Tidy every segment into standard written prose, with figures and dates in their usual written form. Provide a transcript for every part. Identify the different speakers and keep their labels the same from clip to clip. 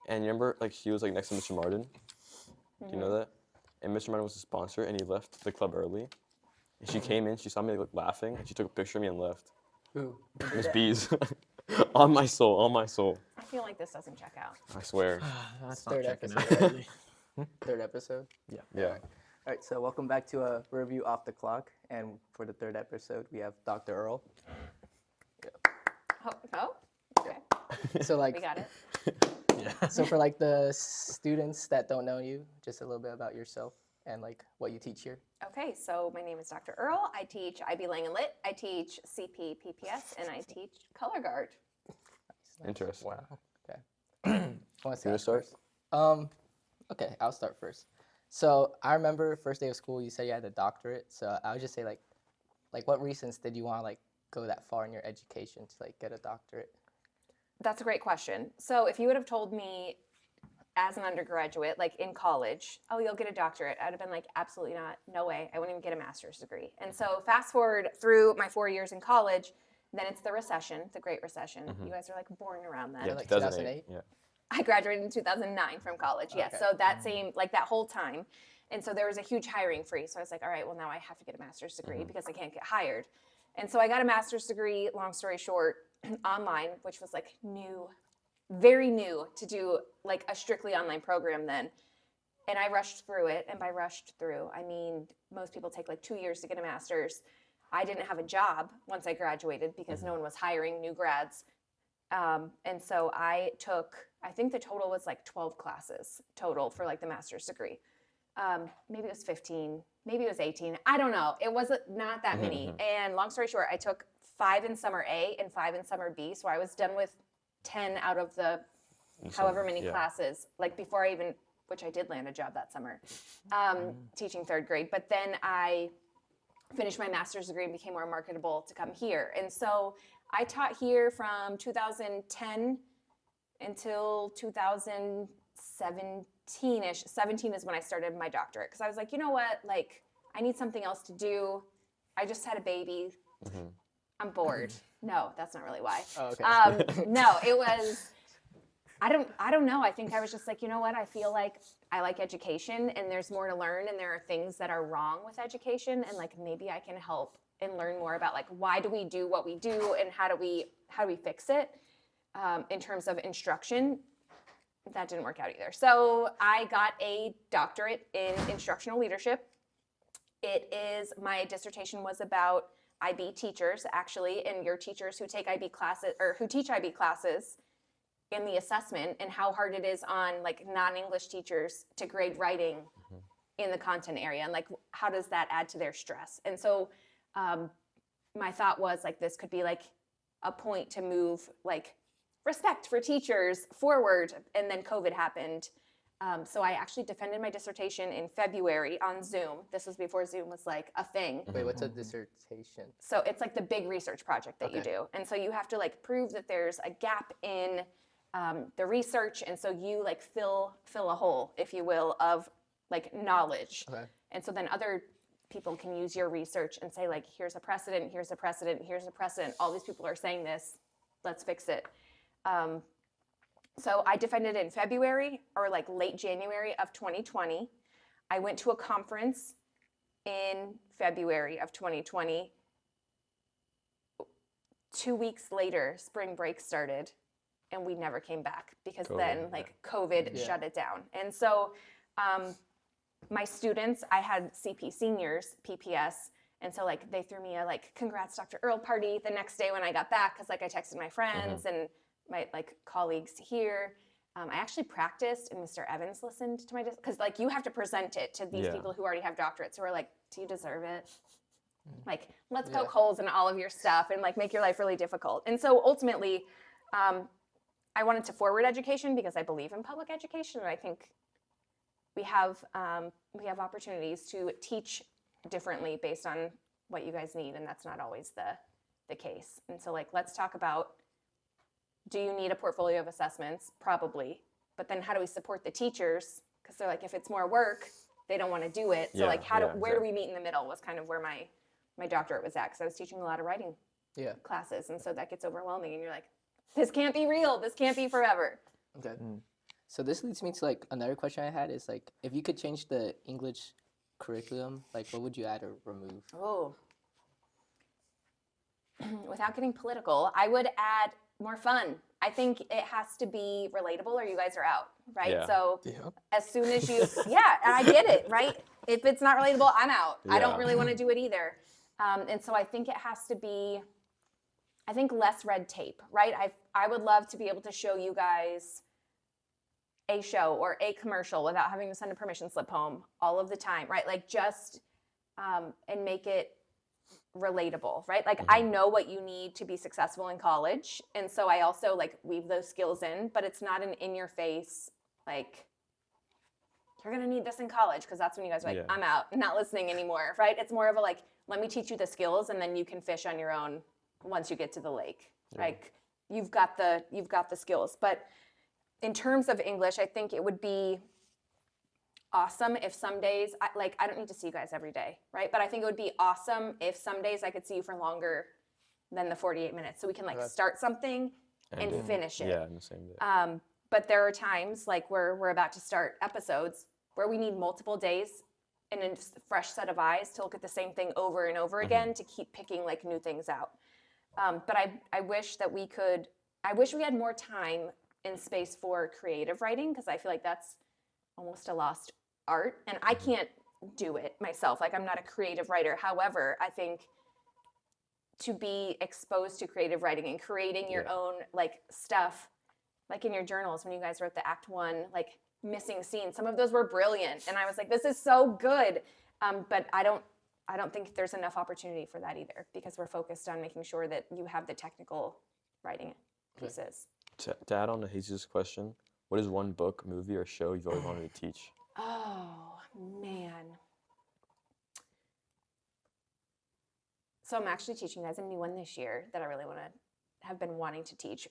Speaker 1: And you remember, like, he was, like, next to Mr. Martin? Do you know that? And Mr. Martin was the sponsor, and he left the club early. And she came in, she saw me, like, laughing, and she took a picture of me and left.
Speaker 2: Who?
Speaker 1: Miss Bees. On my soul, on my soul.
Speaker 3: I feel like this doesn't check out.
Speaker 1: I swear.
Speaker 4: That's not
Speaker 2: Third
Speaker 4: checking
Speaker 2: episode.
Speaker 4: out really.
Speaker 2: Third episode?
Speaker 4: Yeah.
Speaker 1: Yeah.
Speaker 2: All right, so welcome back to Riverview Off the Clock. And for the third episode, we have Dr. Earl.
Speaker 3: Oh, okay.
Speaker 2: So, like,
Speaker 3: We got it.
Speaker 4: Yeah.
Speaker 2: so for, like, the students that don't know you, just a little bit about yourself and, like, what you teach here.
Speaker 3: Okay, so my name is Dr. Earl. I teach IB Lang and Lit. I teach CP, PPS, and I teach color guard.
Speaker 1: Interesting.
Speaker 4: Wow.
Speaker 2: Okay. Want
Speaker 1: You want to start?
Speaker 2: Okay, I'll start first. So I remember first day of school, you said you had a doctorate. So I would just say like what reasons did you want to like go that far in your education to like get a doctorate?
Speaker 3: That's a great question. So if you would have told me as an undergraduate, like in college, oh, you'll get a doctorate, I'd have been like, absolutely not, no way. I wouldn't even get a master's degree. And so fast forward through my 4 years in college, then it's the recession, the Great Recession. You guys are like born around then.
Speaker 1: Yeah,
Speaker 2: like
Speaker 1: 2008.
Speaker 2: 2008?
Speaker 1: Yeah.
Speaker 3: I graduated in 2009 from college. Yes.
Speaker 2: Okay.
Speaker 3: So that same, like that whole time. And so there was a huge hiring freeze. So I was like, all right, well, now I have to get a master's degree because I can't get hired. And so I got a master's degree, long story short, online, which was like new, very new to do like a strictly online program then. And I rushed through it. And by rushed through, I mean, most people take like 2 years to get a master's. I didn't have a job once I graduated because no one was hiring new grads. And so I took, I think the total was like 12 classes total for like the master's degree. Maybe it was 15, maybe it was 18. I don't know. It wasn't not that many. And long story short, I took 5 in summer A and 5 in summer B. So I was done with 10 out of the however many classes, like before I even, which I did land a job that summer, teaching third grade. But then I finished my master's degree and became more marketable to come here. And so I taught here from 2010 until 2017-ish. 17 is when I started my doctorate because I was like, you know what? Like, I need something else to do. I just had a baby. I'm bored. No, that's not really why.
Speaker 2: Oh, okay.
Speaker 3: No, it was, I don't know. I think I was just like, you know what? I feel like I like education and there's more to learn and there are things that are wrong with education and like maybe I can help and learn more about like why do we do what we do and how do we fix it in terms of instruction. That didn't work out either. So I got a doctorate in instructional leadership. My dissertation was about IB teachers actually, and your teachers who take IB classes or who teach IB classes in the assessment and how hard it is on like non-English teachers to grade writing in the content area and like how does that add to their stress. And so my thought was like this could be like a point to move like respect for teachers forward, and then COVID happened. So I actually defended my dissertation in February on Zoom. This was before Zoom was like a thing.
Speaker 2: Wait, what's a dissertation?
Speaker 3: So it's like the big research project that you do. And so you have to like prove that there's a gap in the research. And so you like fill a hole, if you will, of like knowledge.
Speaker 2: Okay.
Speaker 3: And so then other people can use your research and say like, here's a precedent, here's a precedent, here's a precedent. All these people are saying this, let's fix it. So I defended it in February or like late January of 2020. I went to a conference in February of 2020. 2 weeks later, spring break started and we never came back because then like COVID shut it down. And so my students, I had CP seniors, PPS, and so like they threw me a like congrats Dr. Earl party the next day when I got back because like I texted my friends and my like colleagues here. I actually practiced and Mr. Evans listened to my, because like you have to present it to these people who already have doctorates who are like, do you deserve it? Like, let's poke holes in all of your stuff and like make your life really difficult. And so ultimately, I wanted to forward education because I believe in public education and I think we have opportunities to teach differently based on what you guys need, and that's not always the case. And so like let's talk about, do you need a portfolio of assessments? Probably. But then how do we support the teachers? Because they're like, if it's more work, they don't want to do it. So like where do we meet in the middle was kind of where my doctorate was at, because I was teaching a lot of writing classes, and so that gets overwhelming and you're like, this can't be real, this can't be forever.
Speaker 2: Okay. So this leads me to like another question I had is like, if you could change the English curriculum, like what would you add or remove?
Speaker 3: Oh. Without getting political, I would add more fun. I think it has to be relatable or you guys are out, right?
Speaker 1: Yeah.
Speaker 3: So as soon as you, yeah, and I get it, right? If it's not relatable, I'm out. I don't really want to do it either. And so I think it has to be, I think less red tape, right? I would love to be able to show you guys a show or a commercial without having to send a permission slip home all of the time, right? Like just, and make it relatable, right? Like I know what you need to be successful in college. And so I also like weave those skills in, but it's not an in your face, like you're going to need this in college. Cause that's when you guys are like, I'm out, I'm not listening anymore. Right. It's more of a, like, let me teach you the skills and then you can fish on your own once you get to the lake. Like you've got the skills. But in terms of English, I think it would be awesome if some days, I don't need to see you guys every day, right? But I think it would be awesome if some days I could see you for longer than the 48 minutes. So we can like start something and finish it.
Speaker 1: Yeah, in the same day.
Speaker 3: But there are times like where we're about to start episodes where we need multiple days and a fresh set of eyes to look at the same thing over and over again to keep picking like new things out. But I wish that we had more time in space for creative writing because I feel like that's almost a lost art and I can't do it myself. Like I'm not a creative writer. However, I think to be exposed to creative writing and creating your own like stuff, like in your journals when you guys wrote the Act 1, like missing scenes, some of those were brilliant. And I was like, this is so good. But I don't think there's enough opportunity for that either because we're focused on making sure that you have the technical writing pieces.
Speaker 1: To add on to Jesus' question, what is one book, movie, or show you've always wanted to teach?
Speaker 3: Oh, man. So I'm actually teaching you guys a new one this year that I really have been wanting to teach.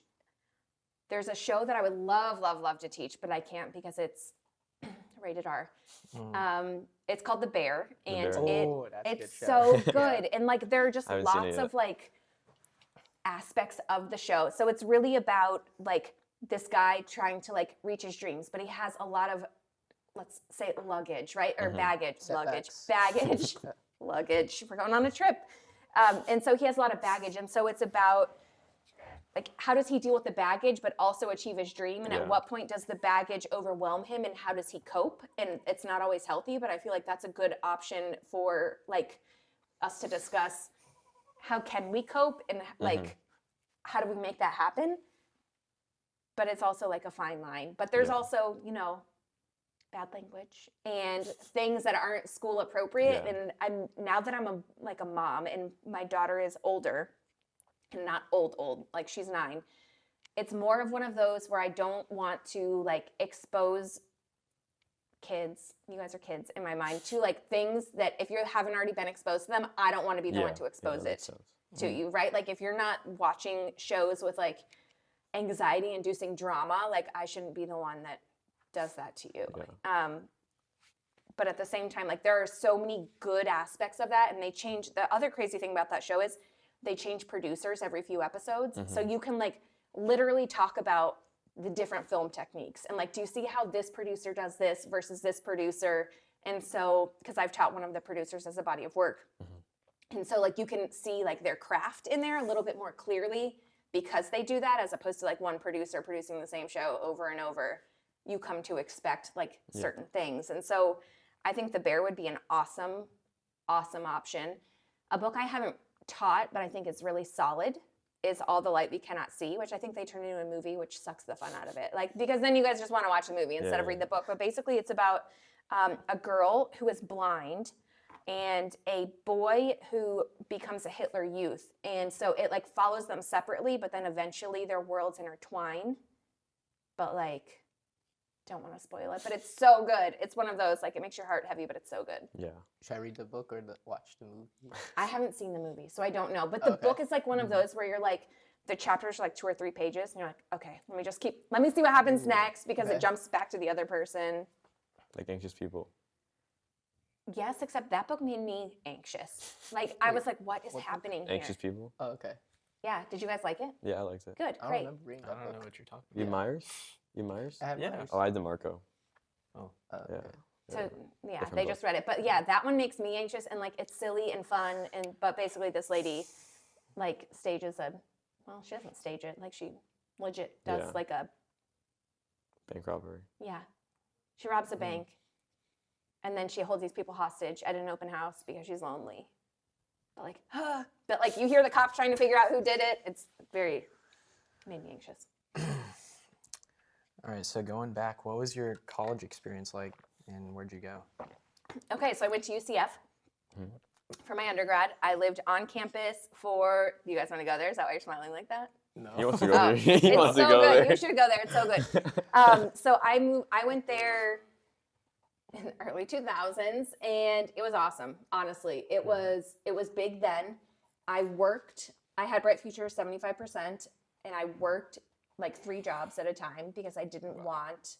Speaker 3: There's a show that I would love, love, love to teach, but I can't because it's rated R. It's called The Bear, and it's so good. And like there are just lots of like aspects of the show. So it's really about like this guy trying to like reach his dreams, but he has a lot of, let's say, luggage, right? Or baggage. Luggage. We're going on a trip. And so he has a lot of baggage. And so it's about like, how does he deal with the baggage, but also achieve his dream? And at what point does the baggage overwhelm him and how does he cope? And it's not always healthy, but I feel like that's a good option for like us to discuss. How can we cope and like, how do we make that happen? But it's also like a fine line. But there's also, you know, bad language and things that aren't school appropriate. And now that I'm a mom and my daughter is older and not old, like she's 9, it's more of one of those where I don't want to like expose kids, you guys are kids in my mind, to like things that if you haven't already been exposed to them, I don't want to be the one to expose it to you, right? Like if you're not watching shows with like anxiety inducing drama, like I shouldn't be the one that does that to you. But at the same time, like there are so many good aspects of that, and they change. The other crazy thing about that show is they change producers every few episodes. So you can like literally talk about the different film techniques and like, do you see how this producer does this versus this producer? And so, because I've taught one of the producers as a body of work. And so like you can see like their craft in there a little bit more clearly because they do that, as opposed to like one producer producing the same show over and over. You come to expect like certain things. And so I think The Bear would be an awesome, awesome option. A book I haven't taught, but I think it's really solid, is All the Light We Cannot See, which I think they turned into a movie, which sucks the fun out of it. Like, because then you guys just want to watch the movie instead of read the book. But basically it's about a girl who is blind and a boy who becomes a Hitler Youth. And so it like follows them separately, but then eventually their worlds intertwine. But like, don't want to spoil it, but it's so good. It's one of those, like, it makes your heart heavy, but it's so good.
Speaker 1: Yeah.
Speaker 2: Should I read the book or watch the movie?
Speaker 3: I haven't seen the movie, so I don't know. But the book is like one of those where you're like, the chapters are like 2 or 3 pages, and you're like, okay, let me see what happens next, because it jumps back to the other person.
Speaker 1: Like Anxious People.
Speaker 3: Yes, except that book made me anxious. Like, I was like, what is happening here?
Speaker 1: Anxious People?
Speaker 2: Oh, okay.
Speaker 3: Yeah, did you guys like it?
Speaker 1: Yeah, I liked it.
Speaker 3: Good,
Speaker 2: I don't
Speaker 3: great.
Speaker 2: remember reading that book.
Speaker 4: know what you're talking
Speaker 1: Reed Myers? You Myers?
Speaker 2: I have
Speaker 4: Yeah.
Speaker 2: Myers.
Speaker 1: Oh, I had DeMarco.
Speaker 4: Oh.
Speaker 1: Yeah.
Speaker 2: Okay.
Speaker 3: So yeah,
Speaker 1: Different
Speaker 3: they
Speaker 1: book.
Speaker 3: just read it, but yeah, that one makes me anxious, and like it's silly and fun, but basically this lady like stages she doesn't stage it, like she legit does
Speaker 1: Yeah.
Speaker 3: like a
Speaker 1: Bank robbery.
Speaker 3: she robs a bank, and then she holds these people hostage at an open house because she's lonely. But like you hear the cops trying to figure out who did it. It's made me anxious.
Speaker 4: All right, so going back, what was your college experience like, and where'd you go?
Speaker 3: Okay, so I went to UCF for my undergrad. I lived on campus for. You guys want to go there? Is that why you're smiling like that?
Speaker 4: No.
Speaker 1: He wants to go there. He
Speaker 3: It's
Speaker 1: wants
Speaker 3: so
Speaker 1: to go
Speaker 3: good.
Speaker 1: there.
Speaker 3: You should go there. It's so good. So I went there in the early 2000s, and it was awesome. Honestly, it was big then. I had Bright Future 75%, and I worked like 3 jobs at a time because I didn't want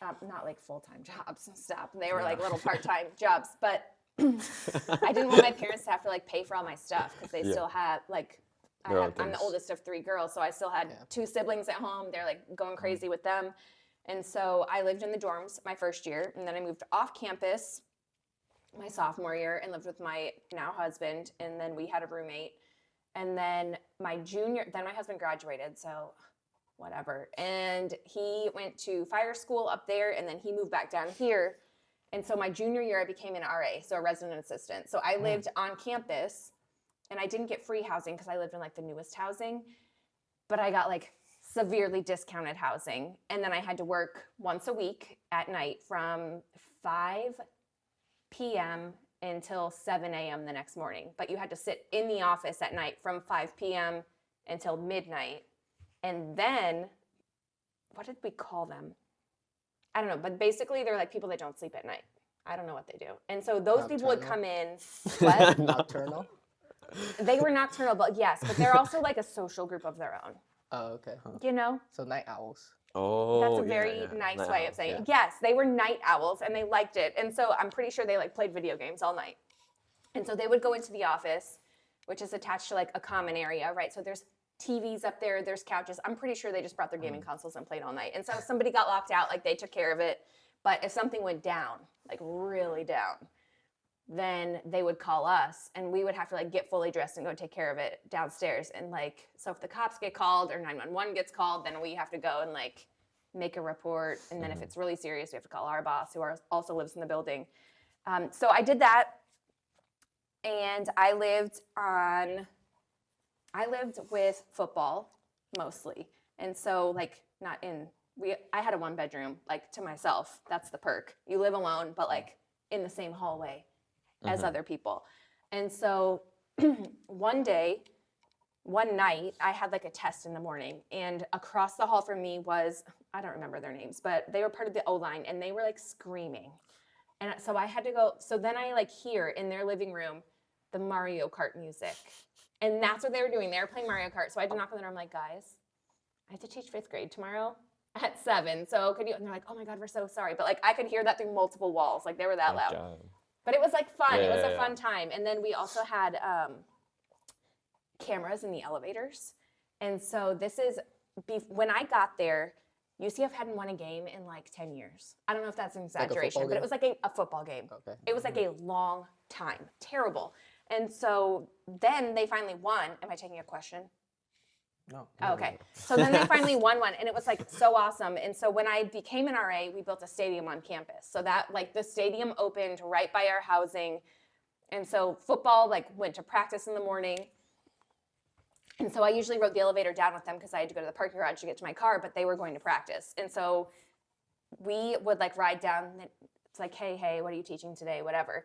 Speaker 3: not like full-time jobs and stuff. They were like little part-time jobs, but I didn't want my parents to have to like pay for all my stuff because they still have like. I'm the oldest of 3 girls, so I still had 2 siblings at home. They're like going crazy with them. And so I lived in the dorms my first year, and then I moved off campus my sophomore year and lived with my now husband, and then we had a roommate. And then my husband graduated, so whatever. And he went to fire school up there, and then he moved back down here. And so my junior year, I became an RA, so a resident assistant. So I lived on campus. And I didn't get free housing because I lived in like the newest housing, but I got like severely discounted housing. And then I had to work once a week at night from 5 p.m. until 7 a.m. the next morning. But you had to sit in the office at night from 5 p.m. until midnight. And then, what did we call them? I don't know, but basically they're like people that don't sleep at night. I don't know what they do. And so those people would come in. What?
Speaker 2: Nocturnal.
Speaker 3: They were nocturnal, but they're also like a social group of their own.
Speaker 2: Oh, okay.
Speaker 3: You know?
Speaker 2: So night owls.
Speaker 1: Oh,
Speaker 3: That's a very nice way of saying it. Yes, they were night owls and they liked it. And so I'm pretty sure they like played video games all night. And so they would go into the office, which is attached to like a common area, right? So there's TVs up there, there's couches. I'm pretty sure they just brought their gaming consoles and played all night. And so if somebody got locked out, like they took care of it. But if something went down, like really down, then they would call us and we would have to like get fully dressed and go take care of it downstairs. And like, so if the cops get called or 911 gets called, then we have to go and like make a report. And then if it's really serious, we have to call our boss who also lives in the building. So I did that, and I lived with football mostly. And so like I had a 1-bedroom like to myself. That's the perk. You live alone, but like in the same hallway as other people. And so one night, I had like a test in the morning, and across the hall from me was, I don't remember their names, but they were part of the O-line, and they were like screaming. And so I had to go, so then I like hear in their living room the Mario Kart music. And that's what they were doing. They were playing Mario Kart. So I had to knock on the door. I'm like, guys, I have to teach 5th grade tomorrow at 7. So could you, and they're like, oh my God, we're so sorry. But like I could hear that through multiple walls. Like they were that loud.
Speaker 1: God.
Speaker 3: But it was like fun.
Speaker 1: Yeah,
Speaker 3: it was
Speaker 1: yeah,
Speaker 3: a fun time. And then we also had cameras in the elevators. And so when I got there, UCF hadn't won a game in like 10 years. I don't know if that's an exaggeration, but it was like a football game.
Speaker 2: Okay.
Speaker 3: It was like a long time. Terrible. And so then they finally won. Am I taking a question?
Speaker 4: No.
Speaker 3: Oh, okay. So then they finally won one, and it was like so awesome. And so when I became an RA, we built a stadium on campus. So that like the stadium opened right by our housing. And so football like went to practice in the morning. And so I usually rode the elevator down with them because I had to go to the parking garage to get to my car, but they were going to practice. And so we would like ride down. It's like, hey, what are you teaching today? Whatever.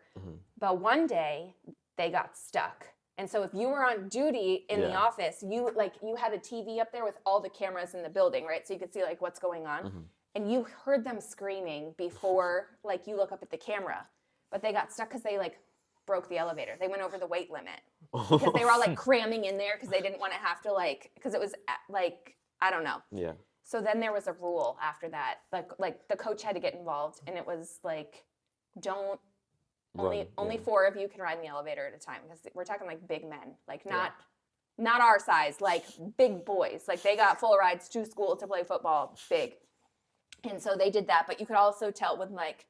Speaker 3: But one day they got stuck. And so if you were on duty in the office, you had a TV up there with all the cameras in the building, right? So you could see like what's going on. And you heard them screaming before like you look up at the camera. But they got stuck because they like broke the elevator. They went over the weight limit because they were all like cramming in there because they didn't want to have to like, because it was like, I don't know.
Speaker 1: Yeah.
Speaker 3: So then there was a rule after that. Like the coach had to get involved, and it was like, only 4 of you can ride in the elevator at a time, because we're talking like big men, like not our size, like big boys. Like they got full rides to school to play football, big. And so they did that, but you could also tell when like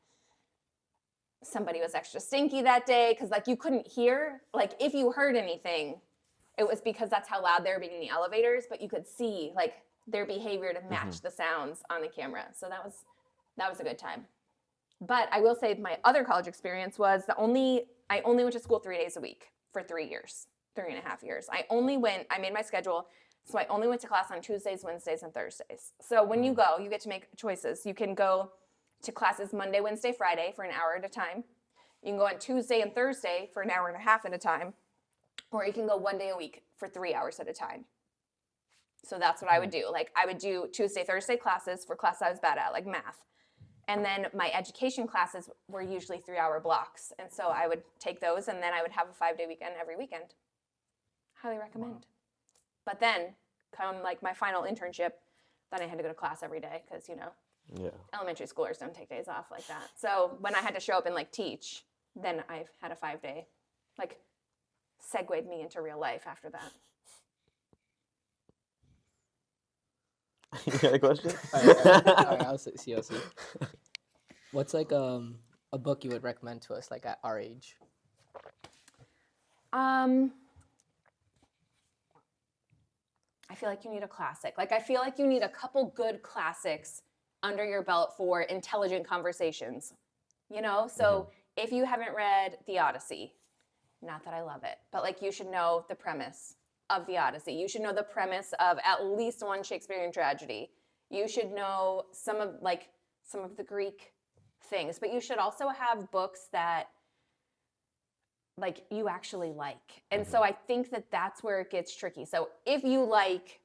Speaker 3: somebody was extra stinky that day because like you couldn't hear, like if you heard anything, it was because that's how loud they were being in the elevators, but you could see like their behavior to match the sounds on the camera. So that was a good time. But I will say my other college experience was I only went to school 3 days a week for 3 years, 3.5 years. I made my schedule, so I only went to class on Tuesdays, Wednesdays, and Thursdays. So when you go, you get to make choices. You can go to classes Monday, Wednesday, Friday for an hour at a time. You can go on Tuesday and Thursday for an hour and a half at a time. Or you can go 1 day a week for 3 hours at a time. So that's what I would do. Like I would do Tuesday, Thursday classes for classes I was bad at, like math. And then my education classes were usually 3-hour blocks. And so I would take those and then I would have a 5-day weekend every weekend. Highly recommend. Wow. But then come like my final internship, then I had to go to class every day because, elementary schoolers don't take days off like that. So when I had to show up and like teach, then I had a 5-day, like segued me into real life after that.
Speaker 1: You got a question?
Speaker 2: All right, I'll see. What's like a book you would recommend to us like at our age?
Speaker 3: I feel like you need a classic. Like I feel like you need a couple good classics under your belt for intelligent conversations. So if you haven't read The Odyssey, not that I love it, but like you should know the premise of The Odyssey. You should know the premise of at least one Shakespearean tragedy. You should know some of the Greek things, but you should also have books that like you actually like. And so I think that that's where it gets tricky. So if you like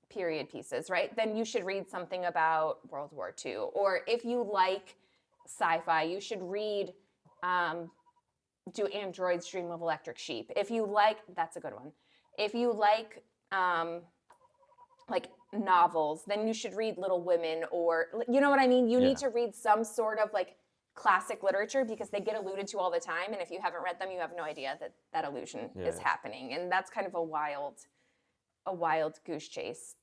Speaker 3: period pieces, right, then you should read something about World War II. Or if you like sci-fi, you should read Do Androids Dream of Electric Sheep? If you like, that's a good one. If you like novels, then you should read Little Women, or you know what I mean? You need to read some sort of like classic literature because they get alluded to all the time. And if you haven't read them, you have no idea that allusion is happening. And that's kind of a wild goose chase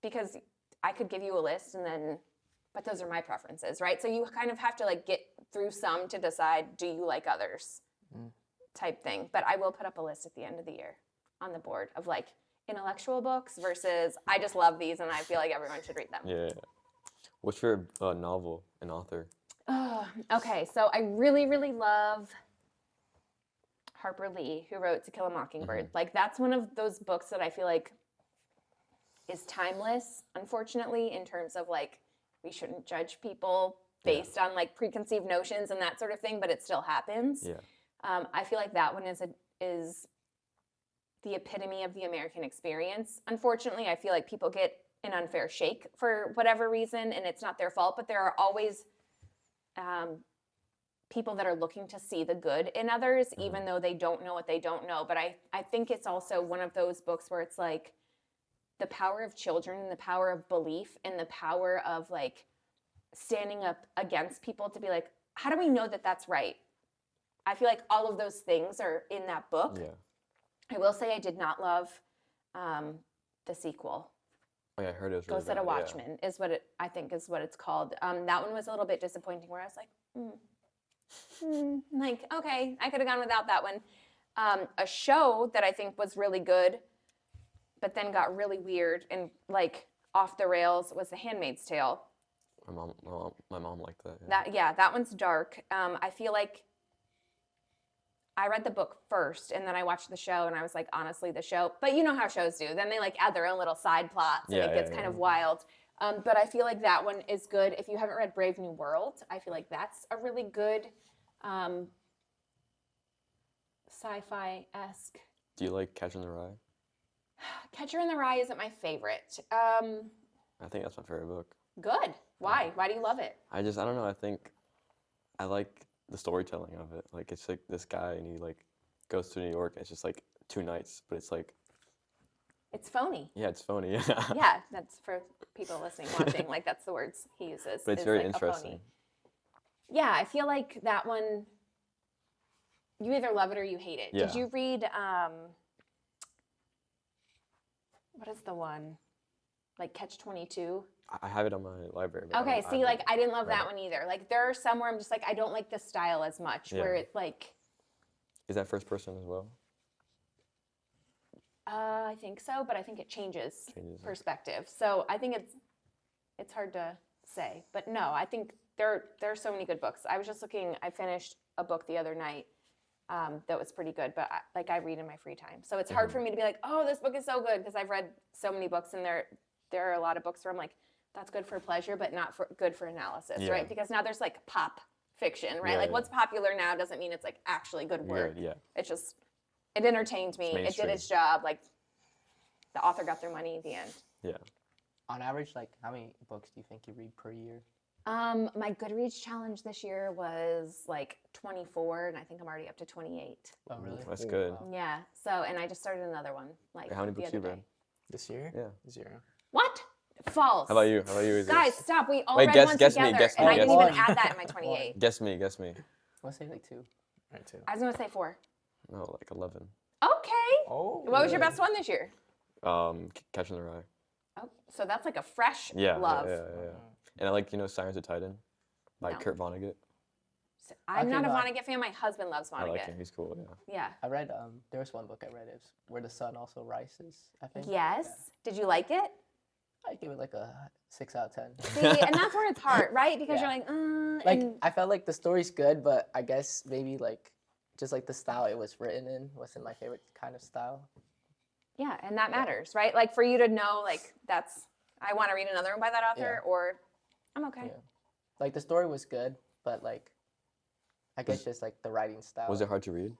Speaker 3: because I could give you a list but those are my preferences, right? So you kind of have to like get through some to decide, do you like others type thing. But I will put up a list at the end of the year on the board of like intellectual books versus I just love these and I feel like everyone should read them.
Speaker 1: Yeah. What's your novel and author?
Speaker 3: Okay, so I really, really love Harper Lee, who wrote To Kill a Mockingbird. Like that's one of those books that I feel like is timeless, unfortunately, in terms of like we shouldn't judge people based on like preconceived notions and that sort of thing, but it still happens.
Speaker 1: Yeah.
Speaker 3: I feel like that one is the epitome of the American experience. Unfortunately, I feel like people get an unfair shake for whatever reason, and it's not their fault, but there are always people that are looking to see the good in others, even though they don't know what they don't know. But I think it's also one of those books where it's like the power of children and the power of belief and the power of like standing up against people to be like, how do we know that that's right? I feel like all of those things are in that book.
Speaker 1: Yeah.
Speaker 3: I will say I did not love the sequel.
Speaker 1: Oh yeah, I heard it was really
Speaker 3: Ghost at a
Speaker 1: bad,
Speaker 3: Watchman is what I think is what it's called. That one was a little bit disappointing where I was like, like, okay, I could have gone without that one. A show that I think was really good, but then got really weird and like off the rails was The Handmaid's Tale.
Speaker 1: My mom liked that.
Speaker 3: Yeah. That one's dark. I feel like I read the book first and then I watched the show and I was like, honestly, the show, but you know how shows do. Then they like add their own little side plots and it gets kind of wild. But I feel like that one is good. If you haven't read Brave New World, I feel like that's a really good sci-fi-esque.
Speaker 1: Do you like Catcher in the Rye?
Speaker 3: Catcher in the Rye isn't my favorite.
Speaker 1: I think that's my favorite book.
Speaker 3: Good. Why? Why do you love it?
Speaker 1: I don't know. I think I like the storytelling of it. Like it's like this guy and he like goes to New York and it's just like 2 nights, but it's like
Speaker 3: it's phony.
Speaker 1: Yeah, it's phony.
Speaker 3: Yeah, that's for people listening, watching. Like that's the words he uses.
Speaker 1: But it's very interesting.
Speaker 3: Yeah, I feel like that one. You either love it or you hate it.
Speaker 1: Yeah.
Speaker 3: Did you read? What is the one? Like Catch-22.
Speaker 1: I have it on my library. but
Speaker 3: Okay,
Speaker 1: I
Speaker 3: see,
Speaker 1: haven't
Speaker 3: like I didn't love
Speaker 1: read
Speaker 3: that
Speaker 1: it.
Speaker 3: one either. Like there are some where I'm just like I don't like the style as much. Where
Speaker 1: Yeah.
Speaker 3: it like,
Speaker 1: Is that first person as well?
Speaker 3: I think so, but I think it changes
Speaker 1: Changes.
Speaker 3: perspective. So I think it's hard to say. But no, I think there are so many good books. I was just looking. I finished a book the other night that was pretty good, but I read in my free time. So it's hard for me to be like, oh, this book is so good because I've read so many books, and there are a lot of books where I'm like, that's good for pleasure, but not for good for analysis,
Speaker 1: Yeah.
Speaker 3: right? Because now there's like pop fiction, right?
Speaker 1: Yeah,
Speaker 3: like
Speaker 1: yeah.
Speaker 3: what's popular now doesn't mean it's like actually good work.
Speaker 1: Weird, yeah.
Speaker 3: It's just it entertained me. It did
Speaker 1: mainstream.
Speaker 3: its job. Like the author got their money at the end.
Speaker 1: Yeah.
Speaker 2: On average, like how many books do you think you read per year?
Speaker 3: My Goodreads challenge this year was like 24, and I think I'm already up to 28.
Speaker 2: Oh, really?
Speaker 1: That's good.
Speaker 2: Wow.
Speaker 3: Yeah. So, and I just started another one. Like
Speaker 1: How many
Speaker 3: the
Speaker 1: books
Speaker 3: other
Speaker 1: you read?
Speaker 3: day.
Speaker 4: This year?
Speaker 1: Yeah.
Speaker 4: 0.
Speaker 3: What? False.
Speaker 1: How about you? How about you? Izzy?
Speaker 3: Guys, stop. We all
Speaker 1: Wait,
Speaker 3: read
Speaker 1: guess-
Speaker 3: one
Speaker 1: guess me,
Speaker 3: together,
Speaker 1: guess
Speaker 3: and
Speaker 1: me,
Speaker 3: I didn't
Speaker 2: guess
Speaker 3: even
Speaker 2: me.
Speaker 3: add that in my 28.
Speaker 1: Guess me. Guess me.
Speaker 2: I want to say like 2.
Speaker 4: Right, 2.
Speaker 3: I was gonna say 4.
Speaker 1: No, like 11.
Speaker 3: Okay.
Speaker 4: Oh.
Speaker 3: What was your
Speaker 4: really?
Speaker 3: best one this year?
Speaker 1: Catching the Rye.
Speaker 3: Oh, so that's like a fresh
Speaker 1: Yeah.
Speaker 3: love.
Speaker 1: Yeah. And I like Sirens of Titan by
Speaker 3: No.
Speaker 1: Kurt Vonnegut.
Speaker 3: I'm not a
Speaker 2: Okay,
Speaker 3: Vonnegut fan. My husband loves
Speaker 1: I like
Speaker 3: Vonnegut.
Speaker 1: him. He's cool. Yeah.
Speaker 3: Yeah.
Speaker 2: I read there was one book I read. It was Where the Sun Also Rises, I think.
Speaker 3: Yes. Did you like it?
Speaker 2: Yeah. I give it like a 6 out of 10.
Speaker 3: See, and that's where it's hard, right? Because
Speaker 2: Yeah.
Speaker 3: you're like,
Speaker 2: Like
Speaker 3: and
Speaker 2: I felt like the story's good, but I guess maybe like just like the style it was written in wasn't my favorite kind of style.
Speaker 3: yeah, and that matters, right? Like for you to know, like I want to read another one by that author, or I'm okay.
Speaker 2: Yeah. Like the story was good, but like I guess just like the writing style.
Speaker 1: Was it hard to read?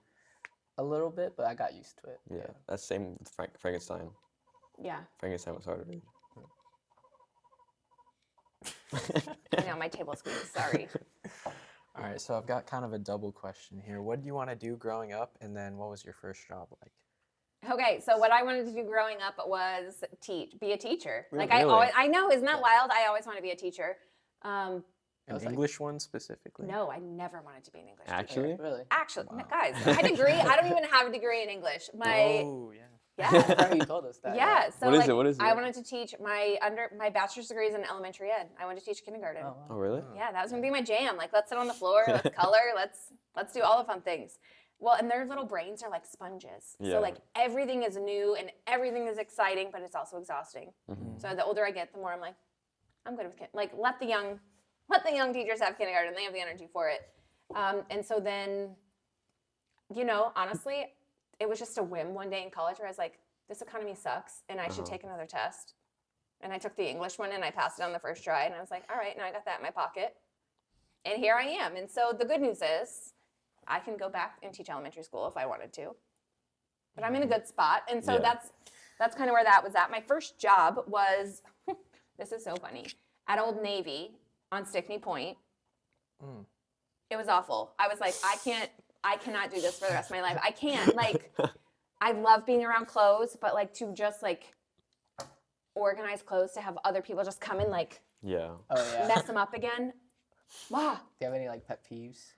Speaker 2: A little bit, but I got used to it.
Speaker 1: Yeah. That's same with Frankenstein.
Speaker 3: Yeah,
Speaker 1: Frankenstein was hard to read.
Speaker 3: I know my table squeaks. Sorry.
Speaker 4: All right, so I've got kind of a double question here. What did you want to do growing up, and then what was your first job like?
Speaker 3: Okay, so what I wanted to do growing up was be a teacher. Like
Speaker 1: Really?
Speaker 3: I know, isn't that wild? I always want to be a teacher.
Speaker 4: An
Speaker 2: was like-
Speaker 4: English one specifically?
Speaker 3: No, I never wanted to be an English teacher.
Speaker 1: Actually?
Speaker 2: Really?
Speaker 3: Actually,
Speaker 4: Wow.
Speaker 3: guys, my degree, I don't even have a degree in English. My
Speaker 4: Oh, yeah.
Speaker 2: I
Speaker 3: yeah.
Speaker 2: remember you told us that.
Speaker 3: Yeah, so
Speaker 1: What is
Speaker 3: like
Speaker 1: it? What is
Speaker 3: I
Speaker 1: it?
Speaker 3: wanted to teach my bachelor's degree is in elementary ed. I wanted to teach kindergarten.
Speaker 2: Oh,
Speaker 1: Oh
Speaker 2: wow.
Speaker 1: really?
Speaker 3: Yeah, that was gonna be my jam. Like, let's sit on the floor, let's color, let's do all the fun things. Well, and their little brains are like sponges.
Speaker 1: Yeah.
Speaker 3: So like everything is new and everything is exciting, but it's also exhausting.
Speaker 1: Mhm.
Speaker 3: So the older I get, the more I'm like, I'm good with like let the young teachers have kindergarten. They have the energy for it. And so then, honestly, it was just a whim one day in college where I was like, this economy sucks, and I should take another test. And I took the English one, and I passed it on the first try, and I was like, all right, now I got that in my pocket. And here I am. And so the good news is I can go back and teach elementary school if I wanted to. But I'm in a good spot. And so
Speaker 1: Yeah.
Speaker 3: that's kind of where that was at. My first job was, this is so funny, at Old Navy on Stickney Point.
Speaker 4: Mm.
Speaker 3: It was awful. I was like, I cannot do this for the rest of my life. I can't. Like, I love being around clothes, but like to just like organize clothes to have other people just come and like
Speaker 1: Yeah.
Speaker 2: Oh yeah.
Speaker 3: mess them up again. Wow.
Speaker 2: Do you have any like pet peeves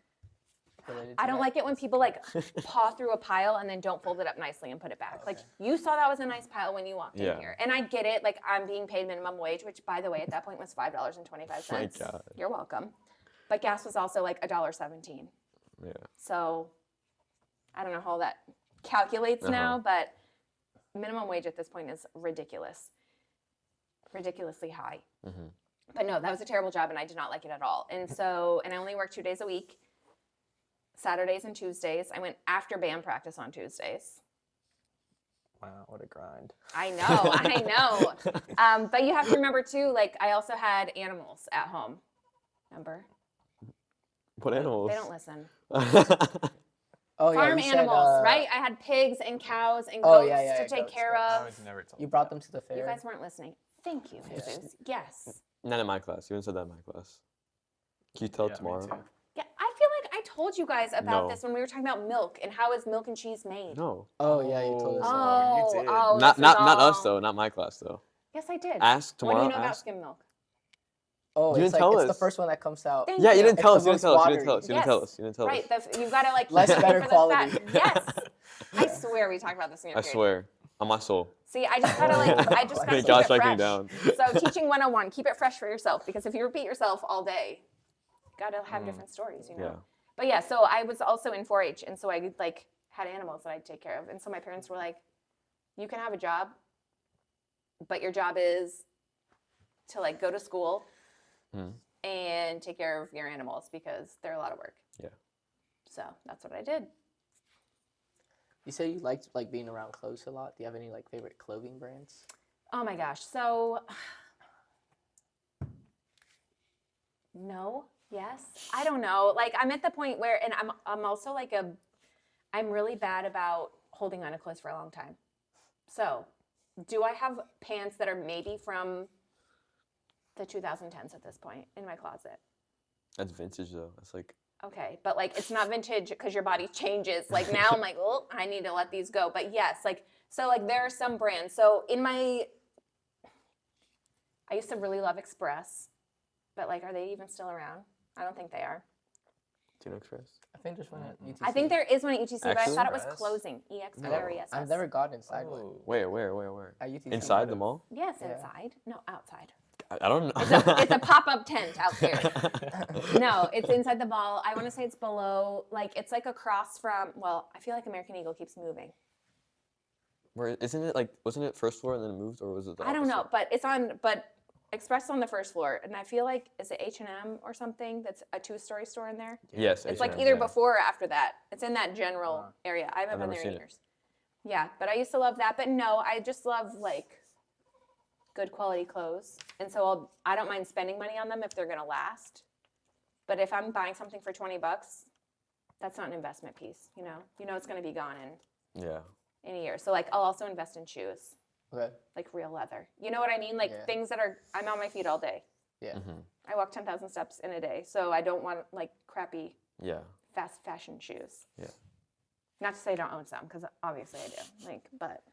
Speaker 2: related to
Speaker 3: I don't
Speaker 2: that?
Speaker 3: like it when people like paw through a pile and then don't fold it up nicely and put it back. Like, you saw that was a nice pile when you walked
Speaker 1: Yeah.
Speaker 3: in here. And I get it. Like, I'm being paid minimum wage, which, by the way, at that point was $5.25.
Speaker 1: My God.
Speaker 3: You're welcome. But gas was also like $1.17.
Speaker 1: Yeah.
Speaker 3: So I don't know how that calculates now, but minimum wage at this point is ridiculously high.
Speaker 1: Mhm.
Speaker 3: But no, that was a terrible job, and I did not like it at all. And so, and I only worked 2 days a week, Saturdays and Tuesdays. I went after band practice on Tuesdays.
Speaker 4: Wow, what a grind.
Speaker 3: I know. But you have to remember too, like, I also had animals at home. Remember?
Speaker 1: What animals?
Speaker 3: They don't listen.
Speaker 2: Oh yeah.
Speaker 3: Farm
Speaker 2: you said,
Speaker 3: animals, right? I had pigs and cows and
Speaker 2: Oh,
Speaker 3: goats
Speaker 2: yeah,
Speaker 3: to take
Speaker 2: goats,
Speaker 3: care
Speaker 2: goats.
Speaker 4: I
Speaker 3: of.
Speaker 4: was never told.
Speaker 2: You brought them to the fair.
Speaker 3: You guys weren't listening. Thank you, Jesus. Yes.
Speaker 1: Not in my class. You haven't said that in my class. Can you tell
Speaker 4: Yeah, me
Speaker 1: tomorrow?
Speaker 4: too.
Speaker 3: Yeah, I feel like I told you guys about
Speaker 1: No.
Speaker 3: this when we were talking about milk and how is milk and cheese made.
Speaker 1: No.
Speaker 2: Oh yeah, you told us.
Speaker 4: Oh,
Speaker 2: that.
Speaker 4: you did.
Speaker 1: Not
Speaker 3: this
Speaker 1: not
Speaker 3: is
Speaker 1: not us
Speaker 3: all-
Speaker 1: though. Not my class though.
Speaker 3: Yes, I did.
Speaker 1: Ask
Speaker 3: What do
Speaker 1: tomorrow.
Speaker 3: you know about
Speaker 1: ask.
Speaker 3: skim milk?
Speaker 2: Oh,
Speaker 1: You
Speaker 2: it's
Speaker 1: didn't
Speaker 2: like
Speaker 1: tell
Speaker 2: it's the
Speaker 1: us.
Speaker 2: first one that comes out.
Speaker 3: Thank
Speaker 1: Yeah, you
Speaker 3: you.
Speaker 1: didn't tell
Speaker 2: It's
Speaker 1: us.
Speaker 2: the
Speaker 1: You didn't tell us. You didn't tell
Speaker 2: most
Speaker 1: us. You didn't tell
Speaker 3: Yes.
Speaker 1: us. You didn't tell
Speaker 3: Right,
Speaker 1: us.
Speaker 3: you've got to like
Speaker 2: Less
Speaker 3: keep it
Speaker 2: better
Speaker 3: for the
Speaker 2: quality.
Speaker 3: fat. Yes, I swear we talked about this in your
Speaker 1: I
Speaker 3: period.
Speaker 1: swear. On my soul.
Speaker 3: See, I just gotta
Speaker 1: Okay,
Speaker 3: keep
Speaker 1: God's
Speaker 3: it
Speaker 1: striking me
Speaker 3: fresh.
Speaker 1: down.
Speaker 3: So teaching 101, keep it fresh for yourself, because if you repeat yourself all day, gotta have different stories, you know.
Speaker 1: Yeah.
Speaker 3: But yeah, so I was also in 4-H, and so I like had animals that I'd take care of, and so my parents were like, "You can have a job, but your job is to like go to school and take care of your animals because they're a lot of work."
Speaker 1: Yeah.
Speaker 3: So that's what I did.
Speaker 2: You say you liked like being around clothes a lot. Do you have any like favorite clothing brands?
Speaker 3: Oh my gosh. So no, yes. I don't know. Like I'm at the point where, and I'm also like I'm really bad about holding on to clothes for a long time. So do I have pants that are maybe from the 2010s at this point in my closet?
Speaker 1: That's vintage though. That's like.
Speaker 3: Okay, but like it's not vintage because your body changes. Like now I'm like, oh, I need to let these go. But yes, like so like there are some brands. So I used to really love Express, but like are they even still around? I don't think they are.
Speaker 1: Tino Express.
Speaker 2: I think there's one at UTC.
Speaker 3: I think there is one at UTC, but I
Speaker 1: Actually?
Speaker 3: thought it was
Speaker 4: Express?
Speaker 3: closing. EXPRESS.
Speaker 2: I've never gone inside one.
Speaker 1: Where?
Speaker 2: At UTC.
Speaker 1: Inside the mall?
Speaker 3: Yes,
Speaker 2: Yeah.
Speaker 3: inside. No, outside.
Speaker 1: I don't know.
Speaker 3: It's a pop-up tent out there. No, it's inside the mall. I want to say it's below, like it's like across from. Well, I feel like American Eagle keeps moving.
Speaker 1: Where isn't it like? Wasn't it first floor and then it moved, or was it? The
Speaker 3: I don't know,
Speaker 1: opposite?
Speaker 3: but it's on. But Express on the first floor, and I feel like is it H&M or something? That's a 2-story store in there.
Speaker 1: Yes.
Speaker 3: It's like
Speaker 1: H&M,
Speaker 3: either
Speaker 1: yeah.
Speaker 3: before or after that. It's in that general area. I haven't
Speaker 1: I've
Speaker 3: been
Speaker 1: never
Speaker 3: there in
Speaker 1: seen it.
Speaker 3: years. Yeah, but I used to love that. But no, I just love like good quality clothes, and so I don't mind spending money on them if they're gonna last. But if I'm buying something for $20, that's not an investment piece. You know it's gonna be gone
Speaker 1: Yeah.
Speaker 3: in a year. So like I'll also invest in shoes.
Speaker 2: Okay.
Speaker 3: Like real leather. You know what I mean? Like
Speaker 2: Yeah.
Speaker 3: things that are, I'm on my feet all day.
Speaker 2: Yeah.
Speaker 1: Mm-hmm.
Speaker 3: I walk 10,000 steps in a day. So I don't want like crappy
Speaker 1: Yeah.
Speaker 3: fast fashion shoes.
Speaker 1: Yeah.
Speaker 3: Not to say I don't own some, because obviously I do. Like, but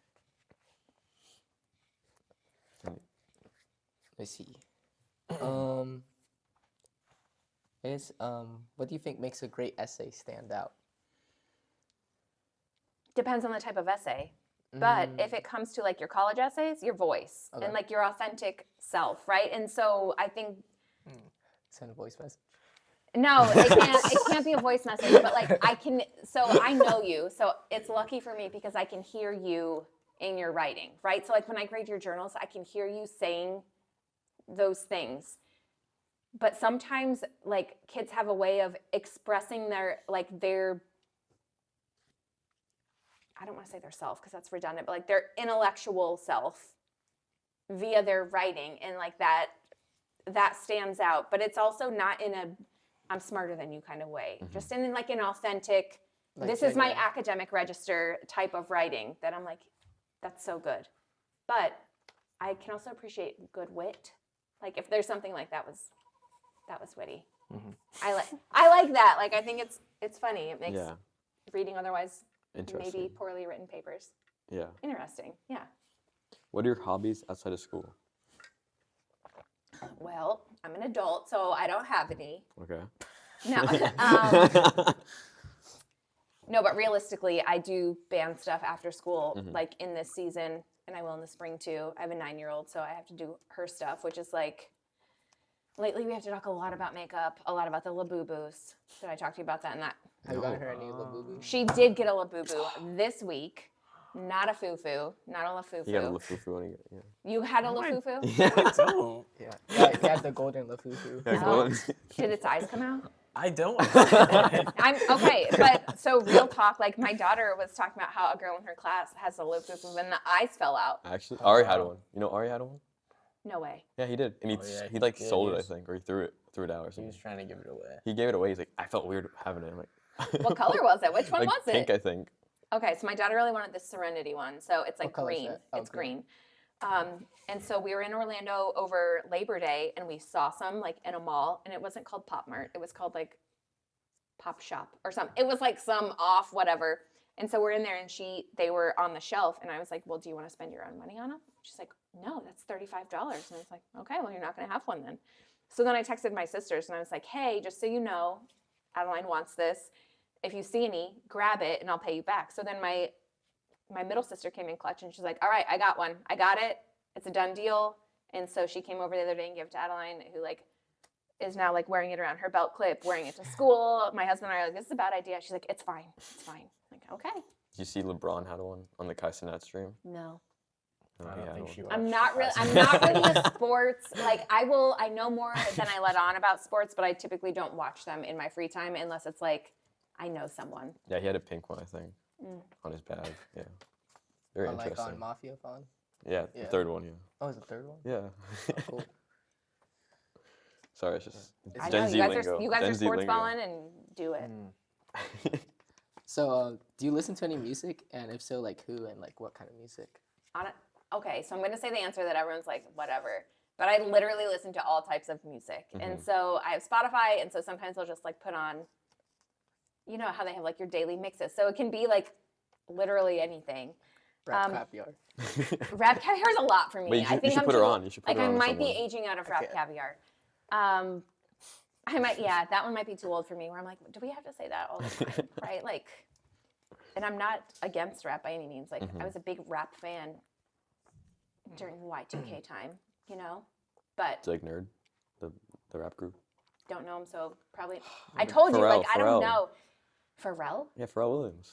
Speaker 2: Let's see. What do you think makes a great essay stand out?
Speaker 3: depends on the type of essay. But if it comes to like your college essays, your voice
Speaker 2: Okay.
Speaker 3: and like your authentic self, right? And so I think
Speaker 2: Send a voice message.
Speaker 3: no, it can't be a voice message, but like so I know you, so it's lucky for me because I can hear you in your writing, right? So like when I grade your journals, I can hear you saying those things. But sometimes like kids have a way of expressing their I don't want to say their self because that's redundant, but like their intellectual self via their writing, and like that stands out. But it's also not in a I'm smarter than you kind of way, just in like an authentic,
Speaker 2: Like
Speaker 3: this is my
Speaker 2: genuine.
Speaker 3: academic register type of writing that I'm like, that's so good. But I can also appreciate good wit. Like if there's something like that was witty. I like that. Like I think it's funny. It makes
Speaker 1: Yeah.
Speaker 3: reading otherwise
Speaker 1: Interesting.
Speaker 3: maybe poorly written papers
Speaker 1: Yeah.
Speaker 3: interesting. Yeah.
Speaker 1: What are your hobbies outside of school?
Speaker 3: Well, I'm an adult, so I don't have any.
Speaker 1: Okay.
Speaker 3: No. No, but realistically, I do band stuff after school, like in this season, and I will in the spring too. I have a 9-year-old, so I have to do her stuff, which is like, lately we have to talk a lot about makeup, a lot about the Labubu's. Did I talk to you about that? And that
Speaker 2: Have you gotten her any Labubu?
Speaker 3: she did get a Labubu this week, not a fufu, not a Lafufu.
Speaker 1: You got a Lafufu on you. Yeah.
Speaker 3: You had a Lafufu?
Speaker 4: I don't.
Speaker 2: Yeah, you had the golden Lafufu.
Speaker 1: Yeah,
Speaker 3: Oh.
Speaker 1: go on.
Speaker 3: Did its eyes come out?
Speaker 4: I don't.
Speaker 3: I'm okay, but so real talk, like my daughter was talking about how a girl in her class has a Lafufu and the eyes fell out.
Speaker 1: Actually, Ari had one. You know Ari had one?
Speaker 3: No way.
Speaker 1: Yeah, he did. And he,
Speaker 4: Oh, yeah,
Speaker 1: he like
Speaker 4: he did.
Speaker 1: sold
Speaker 4: He
Speaker 1: it, I
Speaker 4: was-
Speaker 1: think, or he threw it out or
Speaker 4: He
Speaker 1: something.
Speaker 4: was trying to give it away.
Speaker 1: He gave it away. He's like, I felt weird having it. I'm like,
Speaker 3: What color was it? Which one
Speaker 1: like
Speaker 3: was
Speaker 1: pink,
Speaker 3: it?
Speaker 1: I think.
Speaker 3: Okay, so my daughter really wanted the Serenity one, so it's like
Speaker 2: What color is
Speaker 3: green.
Speaker 2: it? Oh,
Speaker 3: It's green. And so we were in Orlando over Labor Day, and we saw some like in a mall, and it wasn't called Pop Mart. It was called like Pop Shop or something. It was like some off whatever. And so we're in there, and they were on the shelf, and I was like, well, do you want to spend your own money on them? She's like, no, that's $35. And I was like, okay, well, you're not going to have one then. So then I texted my sisters, and I was like, hey, just so you know, Adeline wants this. If you see any, grab it, and I'll pay you back. So then my my middle sister came in clutch, and she's like, all right, I got one. I got it. It's a done deal. And so she came over the other day and gave it to Adeline, who like is now like wearing it around her belt clip, wearing it to school. My husband and I are like, this is a bad idea. She's like, it's fine. It's fine. I'm like, okay.
Speaker 1: Did you see LeBron had one on the Kai Cenat stream?
Speaker 3: No.
Speaker 1: Oh,
Speaker 4: I
Speaker 1: he
Speaker 4: don't
Speaker 1: had
Speaker 4: think
Speaker 1: one.
Speaker 4: she
Speaker 3: I'm
Speaker 4: watched
Speaker 3: not really with sports. Like I know more than I let on about sports, but I typically don't watch them in my free time unless it's like I know someone.
Speaker 1: Yeah, he had a pink one, I think, on his bag. Yeah. Very
Speaker 2: On, like
Speaker 1: interesting.
Speaker 2: on Mafia Phone.
Speaker 1: Yeah,
Speaker 2: Yeah.
Speaker 1: the third one, yeah.
Speaker 2: Oh, is the third one?
Speaker 1: Yeah.
Speaker 2: Oh, cool.
Speaker 1: Sorry, it's just
Speaker 3: I
Speaker 1: Gen
Speaker 3: know
Speaker 1: Z
Speaker 3: you guys
Speaker 1: lingo.
Speaker 3: are you guys
Speaker 1: Gen
Speaker 3: are
Speaker 1: Z
Speaker 3: sports
Speaker 1: lingo.
Speaker 3: balling and do it.
Speaker 2: So, do you listen to any music? And if so, like who and like what kind of music?
Speaker 3: Okay, so I'm gonna say the answer that everyone's like whatever, but I literally listen to all types of music, and so I have Spotify, and so sometimes I'll just like put on, you know how they have like your daily mixes, so it can be like literally anything.
Speaker 2: Rap Caviar.
Speaker 3: Rap Caviar is a lot for me.
Speaker 1: Wait,
Speaker 3: I think
Speaker 1: you should
Speaker 3: I'm
Speaker 1: put her
Speaker 3: too-
Speaker 1: on. You should put
Speaker 3: like
Speaker 1: her
Speaker 3: I
Speaker 1: on with
Speaker 3: might be
Speaker 1: someone.
Speaker 3: aging out of Rap
Speaker 2: Okay.
Speaker 3: Caviar. I might, that one might be too old for me. Where I'm like, do we have to say that all the time, right? Like, and I'm not against rap by any means. Like, I was a big rap fan during Y2K time, you know, but
Speaker 1: It's like Nerd, the rap group.
Speaker 3: don't know him, so probably. I told you, like, I don't
Speaker 1: Pharrell.
Speaker 3: know. Pharrell?
Speaker 1: Yeah, Pharrell Williams.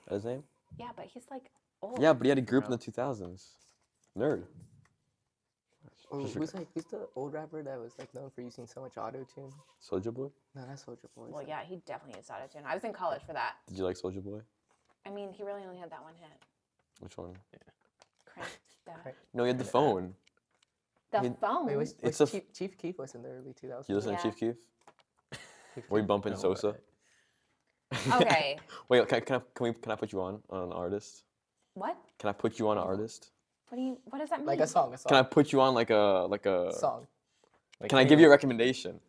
Speaker 1: That's his name?
Speaker 3: Yeah, but he's like old.
Speaker 1: Yeah, but he had a group in the 2000s. Nerd.
Speaker 2: Oh, who's the old rapper that was like known for using so much auto tune?
Speaker 1: Soulja Boy?
Speaker 2: No, that's Soulja Boy.
Speaker 3: Well, yeah, he definitely is autotune. I was in college for that.
Speaker 1: Did you like Soulja Boy?
Speaker 3: I mean, he really only had that one hit.
Speaker 1: Which one?
Speaker 3: Crank that.
Speaker 1: No, he had the phone.
Speaker 3: The
Speaker 1: mean-
Speaker 3: phone.
Speaker 2: Wait,
Speaker 1: It's
Speaker 2: Chief Keef was in the early 2000s.
Speaker 1: You listen
Speaker 3: Yeah.
Speaker 1: to Chief Keef? Were you bumping Sosa?
Speaker 3: Okay.
Speaker 1: Wait, can I put you on an artist?
Speaker 3: What?
Speaker 1: Can I put you on an artist?
Speaker 3: What does that mean?
Speaker 2: Like a song.
Speaker 1: Can I put you on like a
Speaker 2: Song.
Speaker 1: Can I give you a recommendation?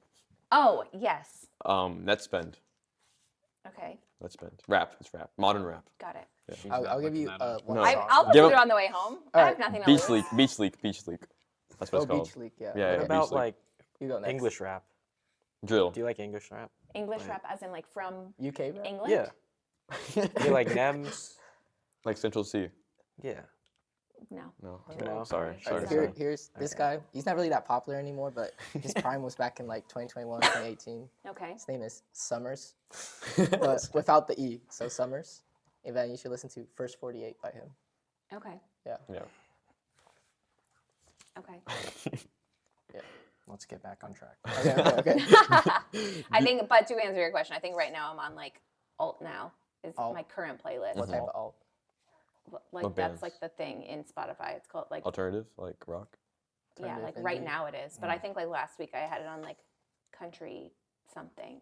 Speaker 3: Oh, yes.
Speaker 1: Net spend.
Speaker 3: Okay.
Speaker 1: Net spend. Rap. It's rap. Modern rap.
Speaker 3: Got it.
Speaker 4: She's
Speaker 2: I'll
Speaker 4: not
Speaker 2: give you
Speaker 4: looking that up.
Speaker 2: one
Speaker 1: No.
Speaker 2: song.
Speaker 3: I'll
Speaker 1: Give
Speaker 3: listen to
Speaker 1: him-
Speaker 3: it on the way home. I
Speaker 2: Alright.
Speaker 3: have nothing to
Speaker 1: Beach
Speaker 3: lose.
Speaker 1: Leak. Beach Leak. Beach Leak. That's what
Speaker 2: Oh,
Speaker 1: it's called.
Speaker 2: Beach League, yeah.
Speaker 1: Yeah,
Speaker 4: What
Speaker 1: yeah,
Speaker 4: about
Speaker 1: Beach League.
Speaker 4: like
Speaker 2: You go next.
Speaker 4: English rap?
Speaker 1: Drill.
Speaker 4: Do you like English rap?
Speaker 3: English rap as in like from
Speaker 2: UK rap?
Speaker 3: England?
Speaker 4: Yeah. Do you like Nems?
Speaker 1: Like Central C.
Speaker 4: Yeah.
Speaker 3: No.
Speaker 1: No.
Speaker 4: No.
Speaker 1: Sorry.
Speaker 2: Alright,
Speaker 1: Sorry.
Speaker 3: Sorry.
Speaker 2: here's this
Speaker 4: Okay.
Speaker 2: guy. He's not really that popular anymore, but his prime was back in like 2021, 2018.
Speaker 3: Okay.
Speaker 2: His name is Summers, but without the E. So Summers. And then you should listen to First 48 by him.
Speaker 3: Okay.
Speaker 1: Yeah.
Speaker 3: Okay.
Speaker 4: Let's get back on track.
Speaker 2: Okay.
Speaker 3: I think, but to answer your question, I think right now I'm on like alt now is
Speaker 2: Alt?
Speaker 3: my current playlist.
Speaker 2: What type of alt?
Speaker 3: Like
Speaker 1: What
Speaker 3: that's
Speaker 1: bands?
Speaker 3: like the thing in Spotify. It's called like
Speaker 1: Alternative, like rock.
Speaker 3: yeah,
Speaker 2: Alternative
Speaker 3: like right
Speaker 2: indie?
Speaker 3: now it is. But I think like last week I had it on like country something.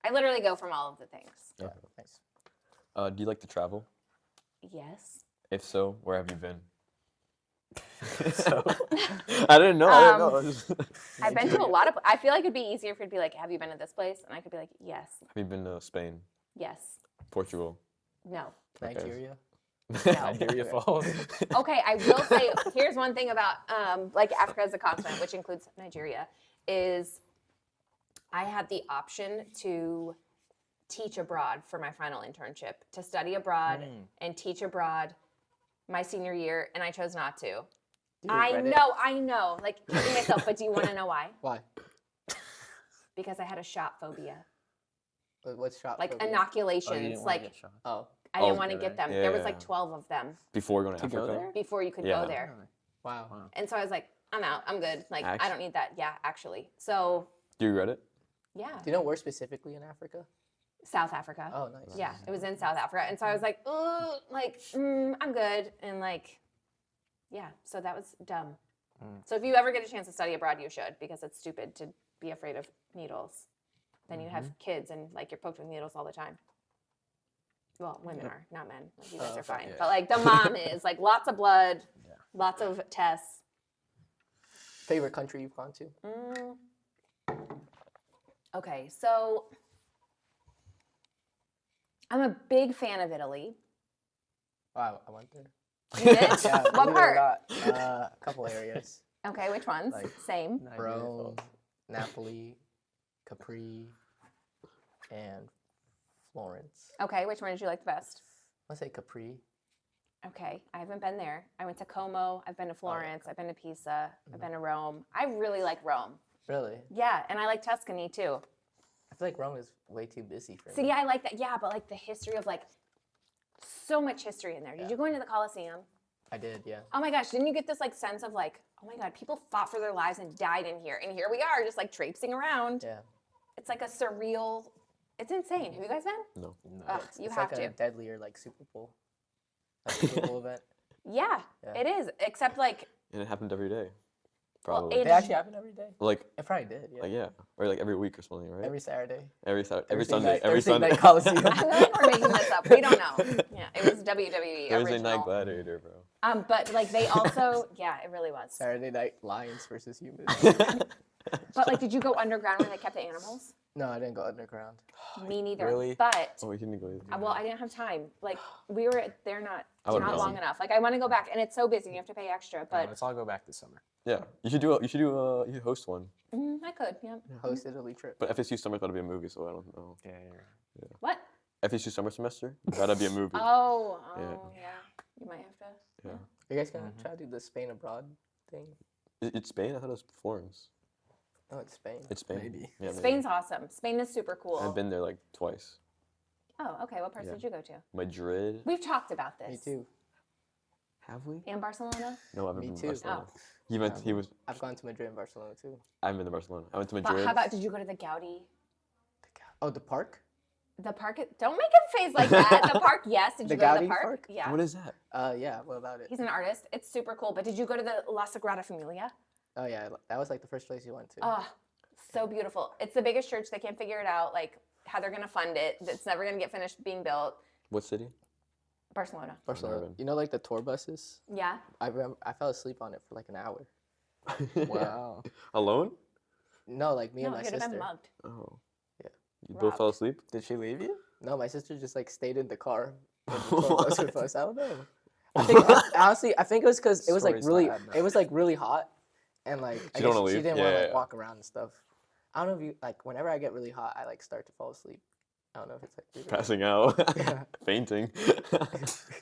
Speaker 3: I literally go from all of the things.
Speaker 2: Yeah, nice.
Speaker 1: Do you like to travel?
Speaker 3: Yes.
Speaker 1: If so, where have you been?
Speaker 4: So
Speaker 1: I didn't know. I didn't know.
Speaker 3: I've been to a lot of. I feel like it'd be easier if it'd be like, "Have you been to this place?" And I could be like, "Yes,
Speaker 1: Have you been to Spain,
Speaker 3: yes,
Speaker 1: Portugal?
Speaker 3: no."
Speaker 2: Nigeria.
Speaker 4: Nigeria Falls.
Speaker 3: Okay, I will say. Here's one thing about like Africa as a continent, which includes Nigeria, is I had the option to teach abroad for my final internship, to study abroad and teach abroad my senior year, and I chose not to.
Speaker 2: Do you regret it?
Speaker 3: I know. Like kicking myself, but do you want to know why?
Speaker 2: Why?
Speaker 3: Because I had a shot phobia,
Speaker 2: What's shot?
Speaker 3: like
Speaker 2: phobia?
Speaker 4: Oh, you
Speaker 3: inoculations.
Speaker 4: didn't wanna
Speaker 3: Like
Speaker 4: get shot.
Speaker 2: Oh,
Speaker 3: I didn't
Speaker 1: Oh,
Speaker 3: want to
Speaker 4: okay.
Speaker 3: get them. There was like
Speaker 1: Yeah.
Speaker 3: 12 of them
Speaker 1: Before going to
Speaker 4: To go
Speaker 1: Africa?
Speaker 4: there?
Speaker 3: before you could
Speaker 1: Yeah.
Speaker 3: go there.
Speaker 2: wow.
Speaker 3: And so I was like, I'm out. I'm good. Like, I
Speaker 1: Actu-
Speaker 3: don't need that. Yeah, actually. So,
Speaker 1: Do you regret it?
Speaker 3: yeah.
Speaker 2: Do you know where specifically in Africa?
Speaker 3: South Africa.
Speaker 2: Oh, nice.
Speaker 3: Yeah, it was in South Africa. And so I was like, oh, like, I'm good. And like, yeah, so that was dumb. So if you ever get a chance to study abroad, you should, because it's stupid to be afraid of needles. Then you have kids and like you're poked with needles all the time. Well, women are, not men. Like, you guys are fine.
Speaker 4: yeah.
Speaker 3: But like the mom is like lots of blood, lots of tests.
Speaker 2: Favorite country you've gone to?
Speaker 3: Okay, so I'm a big fan of Italy.
Speaker 2: Wow, I went there.
Speaker 3: You did?
Speaker 2: Yeah,
Speaker 3: What
Speaker 2: believe it or
Speaker 3: part?
Speaker 2: not, a couple areas.
Speaker 3: Okay, which ones?
Speaker 2: Like-
Speaker 3: Same.
Speaker 4: Nigeria
Speaker 2: Rome,
Speaker 4: Falls.
Speaker 2: Napoli, Capri, and Florence.
Speaker 3: Okay, which one did you like the best?
Speaker 2: Let's say Capri.
Speaker 3: Okay, I haven't been there. I went to Como. I've been to Florence. I've been to Pisa. I've been to Rome. I really like Rome.
Speaker 2: Really?
Speaker 3: Yeah, and I like Tuscany too.
Speaker 2: I feel like Rome is way too busy for
Speaker 3: So
Speaker 2: me.
Speaker 3: yeah, I like that. Yeah, but like the history of like so much history in there. Did you go into the Colosseum?
Speaker 2: I did, yeah.
Speaker 3: Oh my gosh, didn't you get this like sense of like, oh my God, people fought for their lives and died in here, and here we are just like traipsing around.
Speaker 2: Yeah.
Speaker 3: It's like a surreal. It's insane. Have you guys been?
Speaker 1: No.
Speaker 3: Ugh, you
Speaker 2: it's
Speaker 3: have
Speaker 2: like
Speaker 3: to.
Speaker 2: a deadlier like Super Bowl. Like Super Bowl event.
Speaker 3: Yeah,
Speaker 2: Yeah.
Speaker 3: it is. Except like,
Speaker 1: And it happened every day.
Speaker 3: Well,
Speaker 1: Probably.
Speaker 3: it-
Speaker 2: They actually happen every day.
Speaker 1: like,
Speaker 2: It probably did, yeah.
Speaker 1: yeah. Or like every week or something, right?
Speaker 2: Every Saturday.
Speaker 1: Every
Speaker 2: Every
Speaker 1: Sunday.
Speaker 2: night,
Speaker 1: Every
Speaker 2: Thursday
Speaker 1: Sunday.
Speaker 2: night Coliseum.
Speaker 3: I feel like we're making this up. We don't know. Yeah, it was WWE
Speaker 1: Thursday
Speaker 3: original.
Speaker 1: Night Gladiator, bro.
Speaker 3: But like they also, yeah, it really was.
Speaker 2: Saturday night Lions versus humans.
Speaker 3: But like, did you go underground where they kept the animals?
Speaker 2: No, I didn't go underground.
Speaker 3: Me neither.
Speaker 4: Really?
Speaker 3: But
Speaker 1: Oh, we didn't go either.
Speaker 3: well, I didn't have time. Like we were there not
Speaker 1: would've
Speaker 3: long
Speaker 1: gone.
Speaker 3: enough. Like I want to go back, and it's so busy. You have to pay extra. But
Speaker 4: Let's all go back this summer.
Speaker 1: Yeah, you should host one.
Speaker 3: I could. Yeah.
Speaker 2: Host Italy trip.
Speaker 1: But FSU summer's about to be a movie, so I don't know.
Speaker 4: Yeah.
Speaker 3: What?
Speaker 1: FSU summer semester gotta be a movie.
Speaker 3: Oh,
Speaker 1: Yeah.
Speaker 3: yeah. You might have to.
Speaker 1: Yeah.
Speaker 2: Are you guys gonna try to do the Spain abroad thing?
Speaker 1: It's Spain. I thought it was Florence.
Speaker 2: No, it's Spain.
Speaker 1: It's Spain.
Speaker 4: Maybe.
Speaker 1: Yeah,
Speaker 3: Spain's awesome. Spain is super cool.
Speaker 1: I've been there like twice.
Speaker 3: Oh, okay. What parts
Speaker 1: Yeah.
Speaker 3: did you go to?
Speaker 1: Madrid.
Speaker 3: We've talked about this.
Speaker 2: Me too.
Speaker 1: Have we?
Speaker 3: And Barcelona.
Speaker 1: No, I've
Speaker 2: Me
Speaker 1: been to
Speaker 2: too.
Speaker 1: Barcelona.
Speaker 3: Oh.
Speaker 1: He went. He was.
Speaker 2: I've gone to Madrid and Barcelona too.
Speaker 1: I've been to Barcelona. I went to
Speaker 3: But
Speaker 1: Madrid.
Speaker 3: how about? Did you go to the Gaudi?
Speaker 2: Oh, the park?
Speaker 3: The park? Don't make a face like that. The park, yes. Did
Speaker 2: The
Speaker 3: you go to the
Speaker 2: Gaudi
Speaker 3: park?
Speaker 2: Park?
Speaker 3: Yeah.
Speaker 1: What is that?
Speaker 2: Yeah. What about it?
Speaker 3: He's an artist. It's super cool. But did you go to the La Sagrada Familia?
Speaker 2: Oh yeah, that was like the first place you went to.
Speaker 3: Oh, so beautiful. It's the biggest church. They can't figure it out, like how they're gonna fund it. It's never gonna get finished being built.
Speaker 1: What city?
Speaker 3: Barcelona.
Speaker 2: Barcelona.
Speaker 1: been.
Speaker 2: You know, like the tour buses.
Speaker 3: Yeah.
Speaker 2: I fell asleep on it for like an hour.
Speaker 4: Wow.
Speaker 1: Alone?
Speaker 2: No, like me
Speaker 3: No,
Speaker 2: and my
Speaker 3: you'd have been
Speaker 2: sister.
Speaker 3: mugged.
Speaker 1: Oh.
Speaker 2: Yeah.
Speaker 1: You both fell
Speaker 3: Robbed.
Speaker 1: asleep?
Speaker 4: Did she leave you?
Speaker 2: No, my sister just like stayed in the car. With the tour bus with us. I don't know. I think honestly, I think it was because it was like
Speaker 4: Story's
Speaker 2: really,
Speaker 4: sad, no.
Speaker 2: it was like really hot, and like I
Speaker 1: She don't
Speaker 2: guess
Speaker 1: wanna
Speaker 2: she
Speaker 1: leave?
Speaker 2: didn't want to
Speaker 1: Yeah,
Speaker 2: like
Speaker 1: yeah.
Speaker 2: walk around and stuff. I don't know if you like. Whenever I get really hot, I like start to fall asleep. I don't know if it's like you know.
Speaker 1: Passing out.
Speaker 2: Yeah.
Speaker 1: Fainting.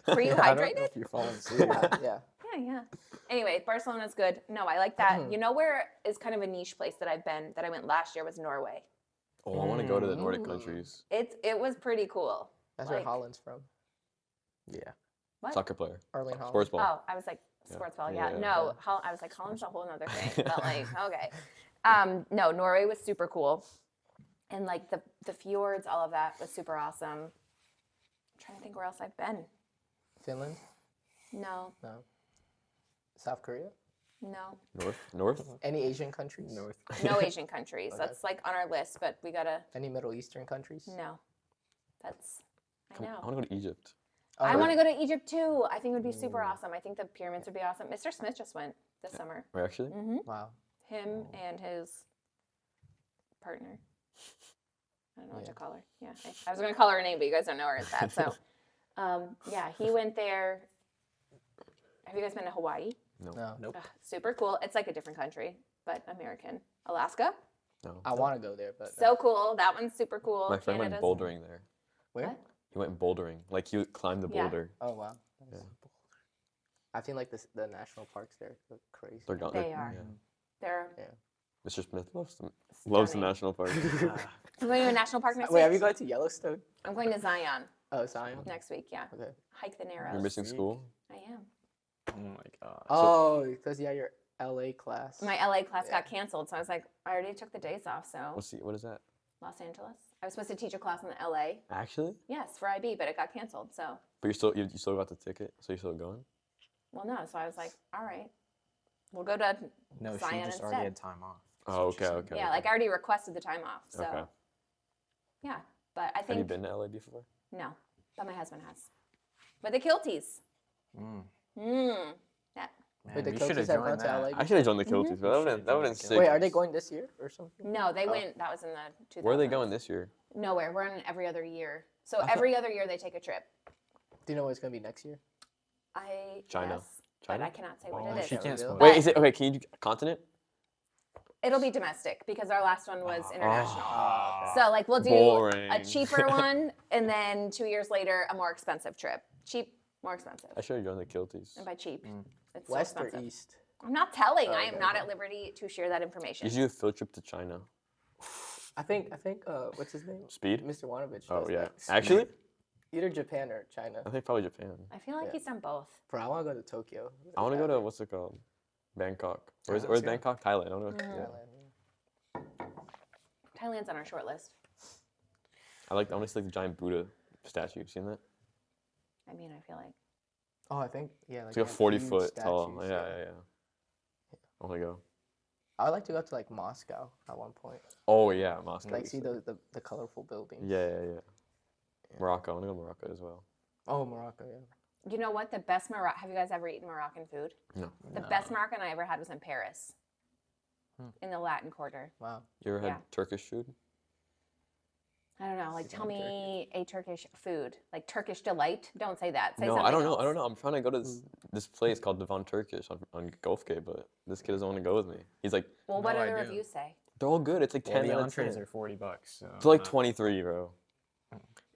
Speaker 3: Were you
Speaker 4: I don't know
Speaker 3: hydrated?
Speaker 4: if you're falling asleep.
Speaker 2: Yeah.
Speaker 3: Yeah. Anyway, Barcelona's good. No, I like that. You know where is kind of a niche place that I've been that I went last year was Norway.
Speaker 1: Oh, I want to go to the Nordic countries.
Speaker 3: It was pretty cool.
Speaker 2: That's where
Speaker 3: Like-
Speaker 2: Holland's from.
Speaker 4: Yeah.
Speaker 3: What?
Speaker 1: Soccer player.
Speaker 2: Erling Holland.
Speaker 1: Sports ball.
Speaker 3: Oh, I was like sports ball. Yeah.
Speaker 1: Yeah.
Speaker 3: No, I was like Holland's a whole other thing. But like, okay. No, Norway was super cool, and like the fjords, all of that was super awesome. I'm trying to think where else I've been.
Speaker 2: Finland.
Speaker 3: No,
Speaker 2: No. South Korea.
Speaker 3: no,
Speaker 1: North?
Speaker 2: Any Asian countries?
Speaker 4: North.
Speaker 3: no Asian countries.
Speaker 2: Okay.
Speaker 3: That's like on our list, but we gotta.
Speaker 2: Any Middle Eastern countries?
Speaker 3: No, that's. I know.
Speaker 1: I want to go to Egypt.
Speaker 2: Oh,
Speaker 3: I
Speaker 2: really?
Speaker 3: want to go to Egypt too. I think it would be super awesome. I think the pyramids would be awesome. Mr. Smith just went this summer.
Speaker 1: Wait, actually?
Speaker 2: Wow.
Speaker 3: Him and his partner. I don't know what to call her. Yeah, I was going to call her a name, but you guys don't know her as that. So, yeah, he went there. Have you guys been to Hawaii?
Speaker 2: No.
Speaker 4: Nope.
Speaker 3: Ugh, super cool. It's like a different country, but American. Alaska?
Speaker 1: No.
Speaker 2: I want to go there, but
Speaker 3: So cool. That one's super cool.
Speaker 1: My friend went
Speaker 3: Canada's-
Speaker 1: bouldering there.
Speaker 2: where?
Speaker 3: What?
Speaker 1: He went bouldering. Like, he climbed the
Speaker 3: Yeah.
Speaker 1: boulder.
Speaker 2: Oh wow.
Speaker 1: Yeah.
Speaker 2: I feel like the national parks there look crazy.
Speaker 1: They're gone.
Speaker 3: They are.
Speaker 1: Yeah.
Speaker 3: They're
Speaker 1: Mr. Smith loves the
Speaker 3: stunning.
Speaker 1: national park.
Speaker 3: I'm going to a national park next
Speaker 2: Wait, have
Speaker 3: week.
Speaker 2: you gone to Yellowstone?
Speaker 3: I'm going to Zion
Speaker 2: Oh, Zion.
Speaker 3: next week. Yeah.
Speaker 2: Okay.
Speaker 3: Hike the Narrows.
Speaker 1: You're missing school?
Speaker 3: I am.
Speaker 4: Oh my god.
Speaker 2: Oh, because your LA class.
Speaker 3: My LA class
Speaker 2: Yeah.
Speaker 3: got canceled, so I was like, I already took the days off. So
Speaker 1: What is that?
Speaker 3: Los Angeles. I was supposed to teach a class in LA.
Speaker 1: Actually?
Speaker 3: Yes, for IB, but it got canceled. So,
Speaker 1: But you still got the ticket, so you're still going?
Speaker 3: well, no. So I was like, all right, we'll go to
Speaker 4: No, she
Speaker 3: Zion
Speaker 4: just
Speaker 3: instead.
Speaker 4: already had time off.
Speaker 1: Oh, okay, okay.
Speaker 3: Yeah, like I already requested the time off. So,
Speaker 1: Okay.
Speaker 3: yeah. But I
Speaker 1: Have you
Speaker 3: think
Speaker 1: been to LA before?
Speaker 3: no, but my husband has. With the Kilties.
Speaker 4: Mm.
Speaker 3: That.
Speaker 4: Man,
Speaker 2: Wait, the
Speaker 4: you
Speaker 2: Kilties
Speaker 4: should have
Speaker 2: have gone
Speaker 4: joined
Speaker 2: to
Speaker 4: that.
Speaker 2: LA?
Speaker 1: I should have joined the
Speaker 3: Mm-hmm.
Speaker 1: Kilties, but that would have been sick.
Speaker 2: Wait, are they going this year or something?
Speaker 3: No, they went. That was in the 2000s.
Speaker 1: Where are they going this year?
Speaker 3: Nowhere. We're on every other year. So
Speaker 2: thought-
Speaker 3: every other year they take a trip.
Speaker 2: Do you know what it's gonna be next year?
Speaker 3: I
Speaker 1: China.
Speaker 3: guess,
Speaker 1: China?
Speaker 3: but I cannot say what
Speaker 4: Oh,
Speaker 3: it is.
Speaker 4: she can't
Speaker 2: Reveal.
Speaker 4: spoil
Speaker 1: Wait,
Speaker 4: it.
Speaker 1: is it okay? Can you do continent?
Speaker 3: It'll be domestic because our last one was international.
Speaker 4: Oh.
Speaker 3: So like we'll do
Speaker 1: Boring.
Speaker 3: a cheaper one and then 2 years later a more expensive trip. Cheap More expensive.
Speaker 1: I should have joined the Kilties.
Speaker 3: And by cheap, it's
Speaker 2: West
Speaker 3: so
Speaker 2: or
Speaker 3: expensive.
Speaker 2: east?
Speaker 3: I'm not telling. I am
Speaker 2: okay,
Speaker 3: not
Speaker 2: okay.
Speaker 3: at liberty to share that information.
Speaker 1: You should do a field trip to China.
Speaker 2: I think what's his name?
Speaker 1: Speed?
Speaker 2: Mr. Wanovich.
Speaker 1: Oh
Speaker 2: does
Speaker 1: yeah.
Speaker 2: that.
Speaker 1: Actually,
Speaker 2: Either Japan or China.
Speaker 1: I think probably Japan.
Speaker 3: I feel like
Speaker 2: Yeah.
Speaker 3: he's done both.
Speaker 2: Bro, I want to go to Tokyo.
Speaker 1: I want to go to what's it called? Bangkok. Where's
Speaker 4: let's go.
Speaker 1: Bangkok? Thailand. I want to go.
Speaker 2: Thailand.
Speaker 1: Yeah.
Speaker 3: Thailand's on our short list.
Speaker 1: I want to see like the giant Buddha statue. You seen that?
Speaker 3: I mean, I feel like
Speaker 2: Oh, I think yeah.
Speaker 1: It's
Speaker 2: they
Speaker 1: like a
Speaker 2: have
Speaker 1: 40-foot
Speaker 2: huge
Speaker 1: tall.
Speaker 2: statues,
Speaker 1: Yeah. I want to go.
Speaker 2: I would like to go to like Moscow at one point.
Speaker 1: Oh yeah, Moscow.
Speaker 2: Like see the colorful buildings.
Speaker 1: Yeah. Morocco. I want to go to Morocco as well.
Speaker 2: Oh, Morocco. Yeah.
Speaker 3: you know what the best Morocco. Have you guys ever eaten Moroccan food?
Speaker 1: No.
Speaker 3: The best Moroccan I ever had was in Paris, in the Latin Quarter.
Speaker 2: Wow.
Speaker 1: You ever had
Speaker 3: Yeah.
Speaker 1: Turkish food?
Speaker 3: I don't know. Like, tell me a Turkish food, like Turkish delight. Don't say that. Say
Speaker 1: No,
Speaker 3: something
Speaker 1: I don't know.
Speaker 3: else.
Speaker 1: I don't know. I'm trying to go to this place called Devon Turkish on Gulfgate, but this kid doesn't want to go with me. He's like,
Speaker 3: Well, what
Speaker 4: No
Speaker 3: do the
Speaker 4: idea.
Speaker 3: reviews say?
Speaker 1: they're all good. It's like
Speaker 4: Well,
Speaker 1: 10
Speaker 4: the
Speaker 1: out of 10.
Speaker 4: entrees are $40. So
Speaker 1: It's like
Speaker 4: not-
Speaker 1: 23, bro.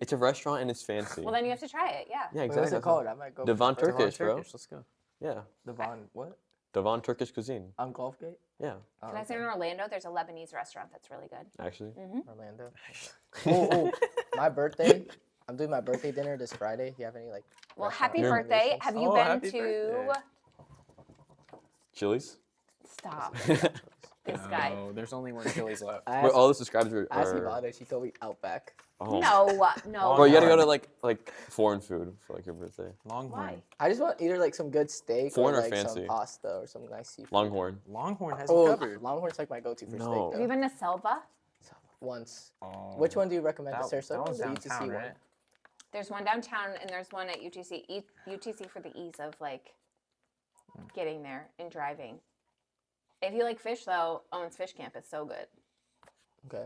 Speaker 1: It's a restaurant and it's fancy.
Speaker 3: Well, then you have to try it. Yeah.
Speaker 1: yeah,
Speaker 2: Wait,
Speaker 1: exactly.
Speaker 2: what's it
Speaker 1: that's
Speaker 2: called? I might go.
Speaker 1: Devon
Speaker 2: for the
Speaker 1: Turkish, bro.
Speaker 4: Let's go.
Speaker 1: Yeah,
Speaker 2: Devon what?
Speaker 1: Devon Turkish cuisine.
Speaker 2: On Gulfgate?
Speaker 1: Yeah,
Speaker 2: Oh,
Speaker 3: Can I say in Orlando, there's a Lebanese restaurant that's really good.
Speaker 1: actually.
Speaker 2: Orlando. Oh, my birthday. I'm doing my birthday dinner this Friday. You have any like?
Speaker 3: Well,
Speaker 2: restaurant
Speaker 3: happy
Speaker 1: Yeah.
Speaker 3: birthday.
Speaker 2: recommendations?
Speaker 3: Have you
Speaker 4: Oh,
Speaker 3: been
Speaker 4: happy
Speaker 3: to?
Speaker 4: birthday.
Speaker 1: Chili's.
Speaker 3: Stop. This guy.
Speaker 4: No, there's only one Chili's left.
Speaker 2: I
Speaker 1: Wait,
Speaker 2: asked,
Speaker 1: all the subscribers
Speaker 2: I asked
Speaker 1: are.
Speaker 2: Ivana. She told me Outback.
Speaker 1: Oh.
Speaker 3: No, no.
Speaker 1: Bro, you gotta go to
Speaker 4: Longhorn.
Speaker 1: like foreign food for like your birthday.
Speaker 4: Longhorn.
Speaker 3: Why?
Speaker 2: I just want either like some good steak
Speaker 1: Foreign or
Speaker 2: or like
Speaker 1: fancy?
Speaker 2: some pasta or some nice seafood.
Speaker 1: Longhorn.
Speaker 4: Longhorn has you
Speaker 2: Oh,
Speaker 4: covered.
Speaker 2: Longhorn's like my go-to for
Speaker 1: No.
Speaker 2: steak.
Speaker 3: Have you
Speaker 2: Though.
Speaker 3: been to Selva?
Speaker 2: Once.
Speaker 4: Oh,
Speaker 2: Which one do you recommend?
Speaker 4: That,
Speaker 2: the Sarasota
Speaker 4: that
Speaker 2: one
Speaker 4: one's
Speaker 2: or the UTC
Speaker 4: downtown,
Speaker 2: one?
Speaker 4: right?
Speaker 3: There's one downtown and there's one at UTC. UTC for the ease of like getting there and driving. If you like fish though, Owen's Fish Camp is so good.
Speaker 2: Okay.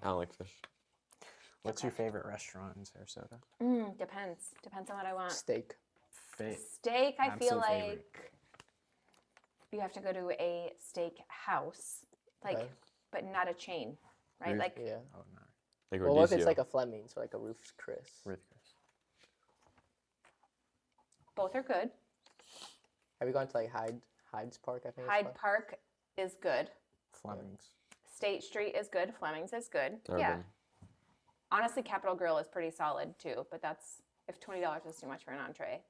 Speaker 1: I don't like fish.
Speaker 4: What's your favorite restaurant in Sarasota?
Speaker 3: Depends. Depends on what I want.
Speaker 2: Steak.
Speaker 3: Steak, I feel
Speaker 4: Absolute
Speaker 3: like
Speaker 4: favorite.
Speaker 3: you have to go to a steak house, like,
Speaker 2: Okay.
Speaker 3: but not a chain, right?
Speaker 1: Ruth-
Speaker 3: Like,
Speaker 2: Yeah.
Speaker 4: Oh no,
Speaker 1: Like
Speaker 2: Well, what if
Speaker 1: Rodizio.
Speaker 2: it's like a Fleming, so like a Ruth's Chris?
Speaker 4: Ruth Chris.
Speaker 3: both are good.
Speaker 2: Have you gone to like Hyde's Park? I think. it's
Speaker 3: Hyde
Speaker 2: called?
Speaker 3: Park is good.
Speaker 4: Fleming's.
Speaker 3: State Street is good. Fleming's is good.
Speaker 1: Never
Speaker 3: yeah.
Speaker 1: been.
Speaker 3: Honestly, Capitol Grill is pretty solid too, but that's if $20 is too much for an entree.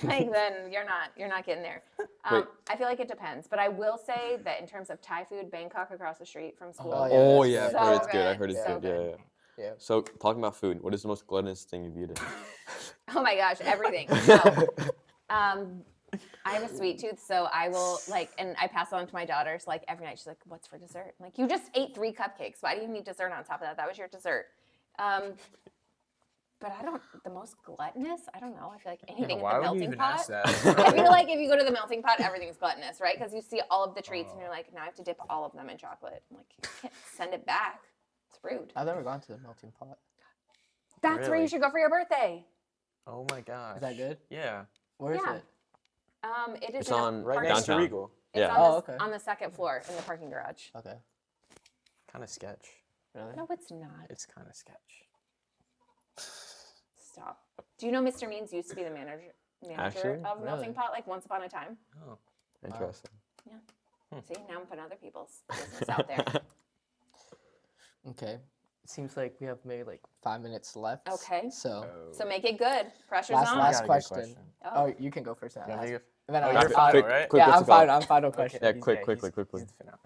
Speaker 3: Like then you're not getting there.
Speaker 1: Wait.
Speaker 3: I feel like it depends, but I will say that in terms of Thai food, Bangkok across the street from school.
Speaker 2: Oh, yeah,
Speaker 1: Oh
Speaker 2: that's
Speaker 1: yeah, I've
Speaker 2: good.
Speaker 1: heard it's
Speaker 3: So
Speaker 1: good. I
Speaker 3: good,
Speaker 1: heard it's
Speaker 3: so
Speaker 1: good. Yeah,
Speaker 3: good.
Speaker 1: yeah.
Speaker 2: Yeah.
Speaker 1: So talking about food, what is the most gluttonous thing you've eaten?
Speaker 3: Oh my gosh, everything. No. I have a sweet tooth, so I will like, and I pass it on to my daughters like every night. She's like, "What's for dessert?" I'm like, you just ate 3 cupcakes. Why do you need dessert on top of that? That was your dessert. But the most gluttonous, I don't know. I feel like anything
Speaker 4: Why
Speaker 3: at the
Speaker 4: would you
Speaker 3: melting
Speaker 4: even
Speaker 3: pot.
Speaker 4: ask that?
Speaker 3: I feel like if you go to the melting pot, everything's gluttonous, right? Because you see all of the treats and you're like, now I have to dip all of them in chocolate. I'm like, you can't send it back. It's rude.
Speaker 2: I've never gone to the melting pot.
Speaker 3: That's where
Speaker 4: Really?
Speaker 3: you should go for your birthday.
Speaker 4: Oh my gosh.
Speaker 2: Is that good?
Speaker 4: Yeah.
Speaker 2: Where is
Speaker 3: Yeah.
Speaker 2: it?
Speaker 3: It is
Speaker 1: It's
Speaker 3: in a
Speaker 1: on
Speaker 4: Right
Speaker 3: parking-
Speaker 4: next to
Speaker 1: downtown.
Speaker 4: Regal.
Speaker 3: It's
Speaker 1: Yeah.
Speaker 3: on,
Speaker 2: Oh,
Speaker 3: the,
Speaker 2: okay.
Speaker 3: on the second floor in the parking garage.
Speaker 2: Okay.
Speaker 4: Kind of sketch.
Speaker 2: Really?
Speaker 3: No, it's not.
Speaker 4: It's kind of sketch.
Speaker 3: Stop. Do you know Mr. Means used to be the manager
Speaker 1: Actually?
Speaker 3: of Melting
Speaker 2: Really?
Speaker 3: Pot, like once upon a time?
Speaker 4: Oh.
Speaker 1: Interesting.
Speaker 3: See, now I'm putting other people's business out there.
Speaker 2: Okay. It seems like we have maybe like 5 minutes left.
Speaker 3: Okay.
Speaker 2: So
Speaker 3: So make it good. Pressure's
Speaker 2: last
Speaker 3: on.
Speaker 2: last
Speaker 4: Got a good
Speaker 2: question.
Speaker 3: Oh.
Speaker 2: Oh, you can go first. Now.
Speaker 4: Yeah,
Speaker 2: Ask-
Speaker 4: you-
Speaker 2: and then
Speaker 4: Oh,
Speaker 2: I'll
Speaker 4: you're
Speaker 2: ask-
Speaker 4: final,
Speaker 1: quick,
Speaker 4: right?
Speaker 1: quick,
Speaker 2: yeah,
Speaker 1: what's
Speaker 2: I'm
Speaker 1: it called?
Speaker 2: final. I'm final question.
Speaker 1: Yeah,
Speaker 4: He's-
Speaker 1: quick,
Speaker 4: yeah,
Speaker 1: quickly,
Speaker 4: he's-
Speaker 1: quickly.
Speaker 4: he's the finale.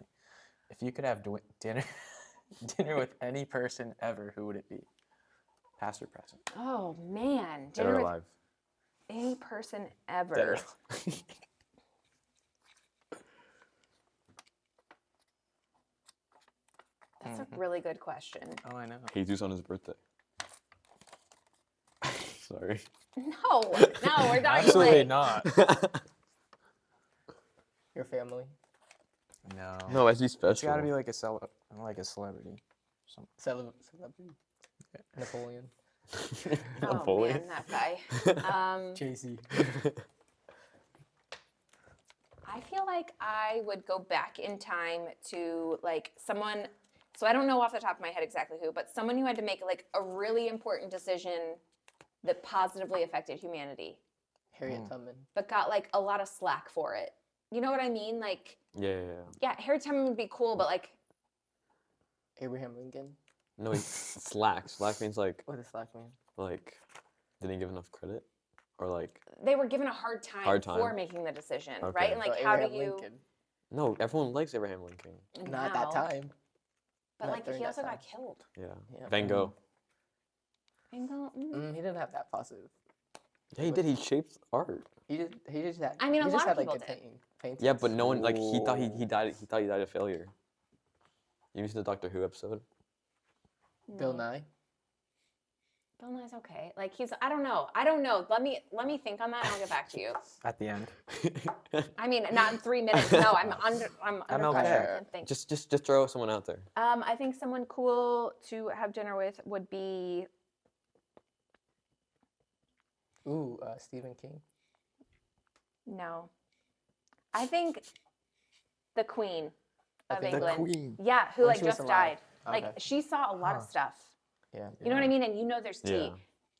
Speaker 4: If you could have dinner dinner with any person ever, who would it be? Past or present?
Speaker 3: Oh man,
Speaker 1: Dead
Speaker 3: dinner
Speaker 1: or
Speaker 3: with
Speaker 1: alive.
Speaker 3: any person ever. That's a really good question.
Speaker 4: Oh, I know.
Speaker 1: Jesus on his birthday. Sorry.
Speaker 3: No, we're talking
Speaker 4: Absolutely
Speaker 3: like
Speaker 4: not.
Speaker 2: Your family.
Speaker 4: No.
Speaker 1: No, as be special.
Speaker 4: It's got to be like a celebrity.
Speaker 2: Celebrity. Napoleon.
Speaker 3: Oh
Speaker 1: Napoleon.
Speaker 3: man, that guy.
Speaker 2: Jay-Z.
Speaker 3: I feel like I would go back in time to like someone. So I don't know off the top of my head exactly who, but someone who had to make like a really important decision that positively affected humanity,
Speaker 2: Harriet Tubman.
Speaker 3: but got like a lot of slack for it. You know what I mean? Like,
Speaker 1: Yeah.
Speaker 3: yeah, Harriet Tubman would be cool, but like,
Speaker 2: Abraham Lincoln.
Speaker 1: No, slack. Slack means like
Speaker 2: What does slack mean?
Speaker 1: didn't give enough credit, or like
Speaker 3: they were given a hard time
Speaker 1: time.
Speaker 3: for making the decision,
Speaker 1: Okay.
Speaker 3: right? And like,
Speaker 2: So
Speaker 3: how do
Speaker 2: Abraham
Speaker 3: you?
Speaker 2: Lincoln.
Speaker 1: no, everyone likes Abraham Lincoln.
Speaker 2: Not at that
Speaker 3: now,
Speaker 2: time.
Speaker 3: But
Speaker 2: Not
Speaker 3: like,
Speaker 2: during
Speaker 3: he
Speaker 2: that
Speaker 3: also
Speaker 2: time.
Speaker 3: got killed.
Speaker 1: Yeah.
Speaker 2: Yeah.
Speaker 1: Van Gogh.
Speaker 3: Van Gogh,
Speaker 2: He didn't have that positive.
Speaker 1: Yeah, he did. He shaped art.
Speaker 2: He just had.
Speaker 3: I mean,
Speaker 2: he
Speaker 3: a
Speaker 2: just
Speaker 3: lot of
Speaker 2: had, like,
Speaker 3: people
Speaker 2: good
Speaker 3: did.
Speaker 2: paintings.
Speaker 1: Yeah, but no one like he thought he died. He thought he died of failure. You seen the Doctor Who episode?
Speaker 2: Bill
Speaker 3: No.
Speaker 2: Nye.
Speaker 3: Bill Nye's okay. Like I don't know. Let me think on that and I'll get back to you.
Speaker 4: At the end.
Speaker 3: I mean, not in 3 minutes. No, I'm under
Speaker 4: okay.
Speaker 3: pressure. I can't think.
Speaker 1: just throw someone out there.
Speaker 3: I think someone cool to have dinner with would be
Speaker 2: Ooh, Stephen King.
Speaker 3: no. I think the Queen of
Speaker 2: Okay.
Speaker 3: England.
Speaker 4: Queen.
Speaker 3: Yeah, who
Speaker 2: When
Speaker 3: like
Speaker 2: she was
Speaker 3: just
Speaker 2: alive.
Speaker 3: died. Like
Speaker 2: Okay.
Speaker 3: she saw a lot of stuff.
Speaker 2: Yeah.
Speaker 3: You know what I mean? And you know there's tea.
Speaker 1: Yeah.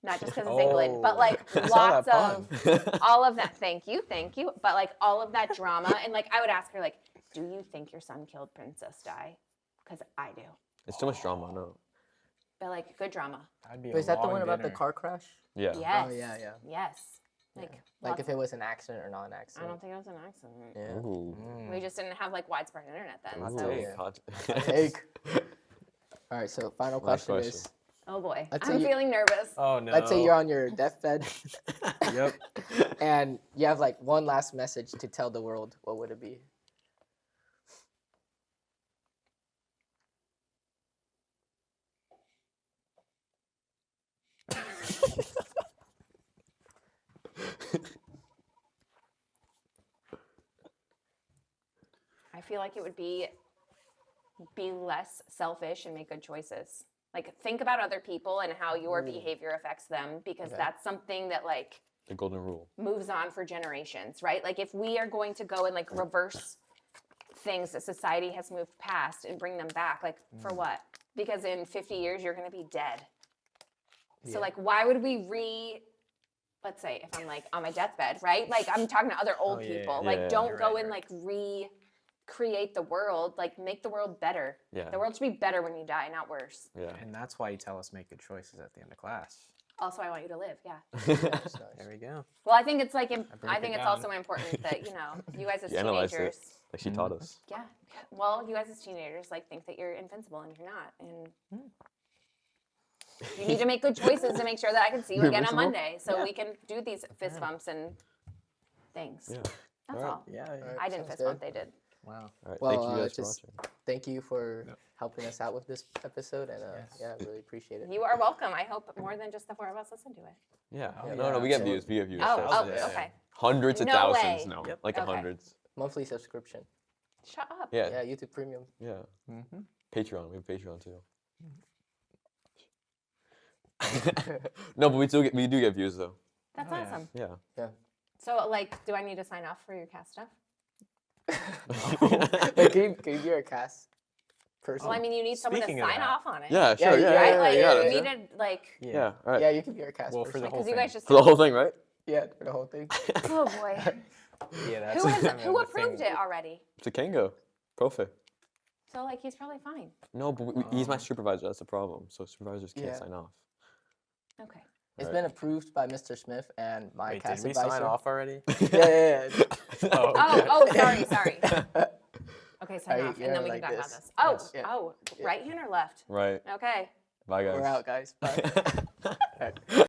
Speaker 3: Not just because it's England, but like
Speaker 4: I saw
Speaker 3: lots
Speaker 4: that
Speaker 3: of all of that. Thank you. But like all of that drama, and like I would ask her, like, do you think your son killed Princess Di? Because I do.
Speaker 1: It's too much drama. No.
Speaker 3: But like good drama.
Speaker 4: That'd be
Speaker 2: Wait,
Speaker 4: a
Speaker 2: is that the
Speaker 4: long
Speaker 2: one about the
Speaker 4: dinner.
Speaker 2: car crash?
Speaker 1: Yeah.
Speaker 3: Yes.
Speaker 2: Oh, yeah.
Speaker 3: Yes. Like
Speaker 2: Like
Speaker 3: lots
Speaker 2: if it was an accident or not an
Speaker 3: I
Speaker 2: accident.
Speaker 3: don't think it was an accident.
Speaker 2: Yeah.
Speaker 1: Ooh.
Speaker 3: We just didn't have like widespread internet then.
Speaker 4: Hot
Speaker 3: So.
Speaker 4: take.
Speaker 2: Yeah.
Speaker 1: Hot-
Speaker 2: Take. All right. So final
Speaker 1: Last
Speaker 2: question,
Speaker 1: question.
Speaker 2: is:
Speaker 3: Oh boy,
Speaker 2: Let's say
Speaker 3: I'm
Speaker 2: you-
Speaker 3: feeling nervous.
Speaker 4: Oh no.
Speaker 2: let's say you're on your deathbed,
Speaker 4: Yep.
Speaker 2: and you have like one last message to tell the world. What would it be?
Speaker 3: I feel like it would be less selfish and make good choices. Like think about other people and how your behavior affects them, because
Speaker 2: Okay.
Speaker 3: that's something that like
Speaker 1: The golden rule.
Speaker 3: moves on for generations, right? Like if we are going to go and like reverse things that society has moved past and bring them back, like for what? Because in 50 years you're going to be dead. So
Speaker 2: Yeah.
Speaker 3: like why would we let's say if I'm like on my deathbed, right? Like I'm talking to other old
Speaker 4: Oh, yeah,
Speaker 3: people.
Speaker 1: yeah.
Speaker 3: Like
Speaker 1: Yeah,
Speaker 3: don't
Speaker 4: you're
Speaker 3: go
Speaker 4: right,
Speaker 3: and
Speaker 4: you're
Speaker 3: like recreate the world, like make the world better.
Speaker 1: Yeah.
Speaker 3: The world should be better when you die, not worse.
Speaker 1: Yeah.
Speaker 4: And that's why you tell us make good choices at the end of class.
Speaker 3: Also, I want you to live, yeah.
Speaker 2: That's nice.
Speaker 4: There we go.
Speaker 3: Well, I think it's like
Speaker 4: broke
Speaker 3: I think
Speaker 4: it
Speaker 3: it's
Speaker 4: down.
Speaker 3: also important that, you know, you guys as
Speaker 1: You analyzed it.
Speaker 3: teenagers,
Speaker 1: Like she taught us.
Speaker 3: yeah. Well, you guys as teenagers like think that you're invincible and you're not. And you need to make good choices to make sure that I can see you
Speaker 1: You're
Speaker 3: again on
Speaker 1: invincible?
Speaker 3: Monday, so we can do these fist bumps and things.
Speaker 1: Yeah.
Speaker 3: That's
Speaker 1: Alright.
Speaker 3: all.
Speaker 4: Yeah.
Speaker 2: Alright.
Speaker 3: I didn't
Speaker 2: Sounds
Speaker 3: fist bump;
Speaker 2: good.
Speaker 3: they did.
Speaker 4: Wow.
Speaker 1: All right.
Speaker 2: Well,
Speaker 1: Thank you guys for
Speaker 2: just
Speaker 1: watching.
Speaker 2: thank you for helping us out with this episode, and yeah, I really appreciate it.
Speaker 3: You are welcome. I hope more than just the 4 of us listen to it.
Speaker 1: Yeah.
Speaker 2: Oh,
Speaker 1: no,
Speaker 2: yeah,
Speaker 1: we get
Speaker 2: so-
Speaker 1: views. We get views.
Speaker 3: Oh,
Speaker 1: trust
Speaker 3: oh,
Speaker 1: me.
Speaker 4: yeah.
Speaker 3: okay.
Speaker 1: Hundreds of
Speaker 3: No
Speaker 1: thousands.
Speaker 3: way.
Speaker 1: No.
Speaker 4: Yep.
Speaker 1: Like
Speaker 3: Okay.
Speaker 1: hundreds.
Speaker 2: Monthly subscription.
Speaker 3: Shut up.
Speaker 1: Yeah.
Speaker 2: Yeah, YouTube Premium.
Speaker 1: Yeah.
Speaker 4: Mm-hmm.
Speaker 1: Patreon. We have Patreon too. No, but we do get views though.
Speaker 3: That's
Speaker 4: Oh, yeah.
Speaker 3: awesome.
Speaker 1: Yeah.
Speaker 2: Yeah.
Speaker 3: So, like, do I need to sign off for your cast stuff?
Speaker 2: Wait, can you be our cast person?
Speaker 3: Well, I mean, you need someone to
Speaker 4: Speaking of
Speaker 3: sign
Speaker 4: that-
Speaker 3: off on it.
Speaker 1: Yeah. Sure.
Speaker 2: Yeah,
Speaker 1: Yeah.
Speaker 3: Right?
Speaker 1: Yeah.
Speaker 3: Like,
Speaker 1: you got
Speaker 3: you
Speaker 1: it.
Speaker 3: needed, like,
Speaker 1: Yeah. All right.
Speaker 2: yeah, you can be our cast
Speaker 4: Well, for
Speaker 2: person.
Speaker 4: the whole
Speaker 3: because you
Speaker 4: thing.
Speaker 3: guys just.
Speaker 1: For the whole thing, right?
Speaker 2: Yeah, for the whole thing.
Speaker 3: Oh boy.
Speaker 4: Yeah, that's
Speaker 3: Who
Speaker 4: kind of
Speaker 3: who
Speaker 4: the
Speaker 3: approved
Speaker 4: thing.
Speaker 3: it already?
Speaker 1: It's a Kango. Profe.
Speaker 3: So like he's probably fine.
Speaker 1: No, but he's my supervisor. That's the problem. So supervisors can't
Speaker 2: Yeah.
Speaker 1: sign off.
Speaker 3: Okay.
Speaker 2: It's
Speaker 1: Right.
Speaker 2: been approved by Mr. Smith and my
Speaker 4: Wait,
Speaker 2: cast
Speaker 4: did we
Speaker 2: advisor.
Speaker 4: sign off already?
Speaker 2: Yeah.
Speaker 4: Oh,
Speaker 3: Oh, sorry. Okay, sign
Speaker 2: Alright,
Speaker 3: off, and then we
Speaker 2: like
Speaker 3: can talk about
Speaker 2: this.
Speaker 3: this. Oh,
Speaker 2: Yes. Yeah.
Speaker 3: right hand or left?
Speaker 1: Right.
Speaker 3: Okay.
Speaker 1: Bye, guys.
Speaker 2: We're out, guys. Bye.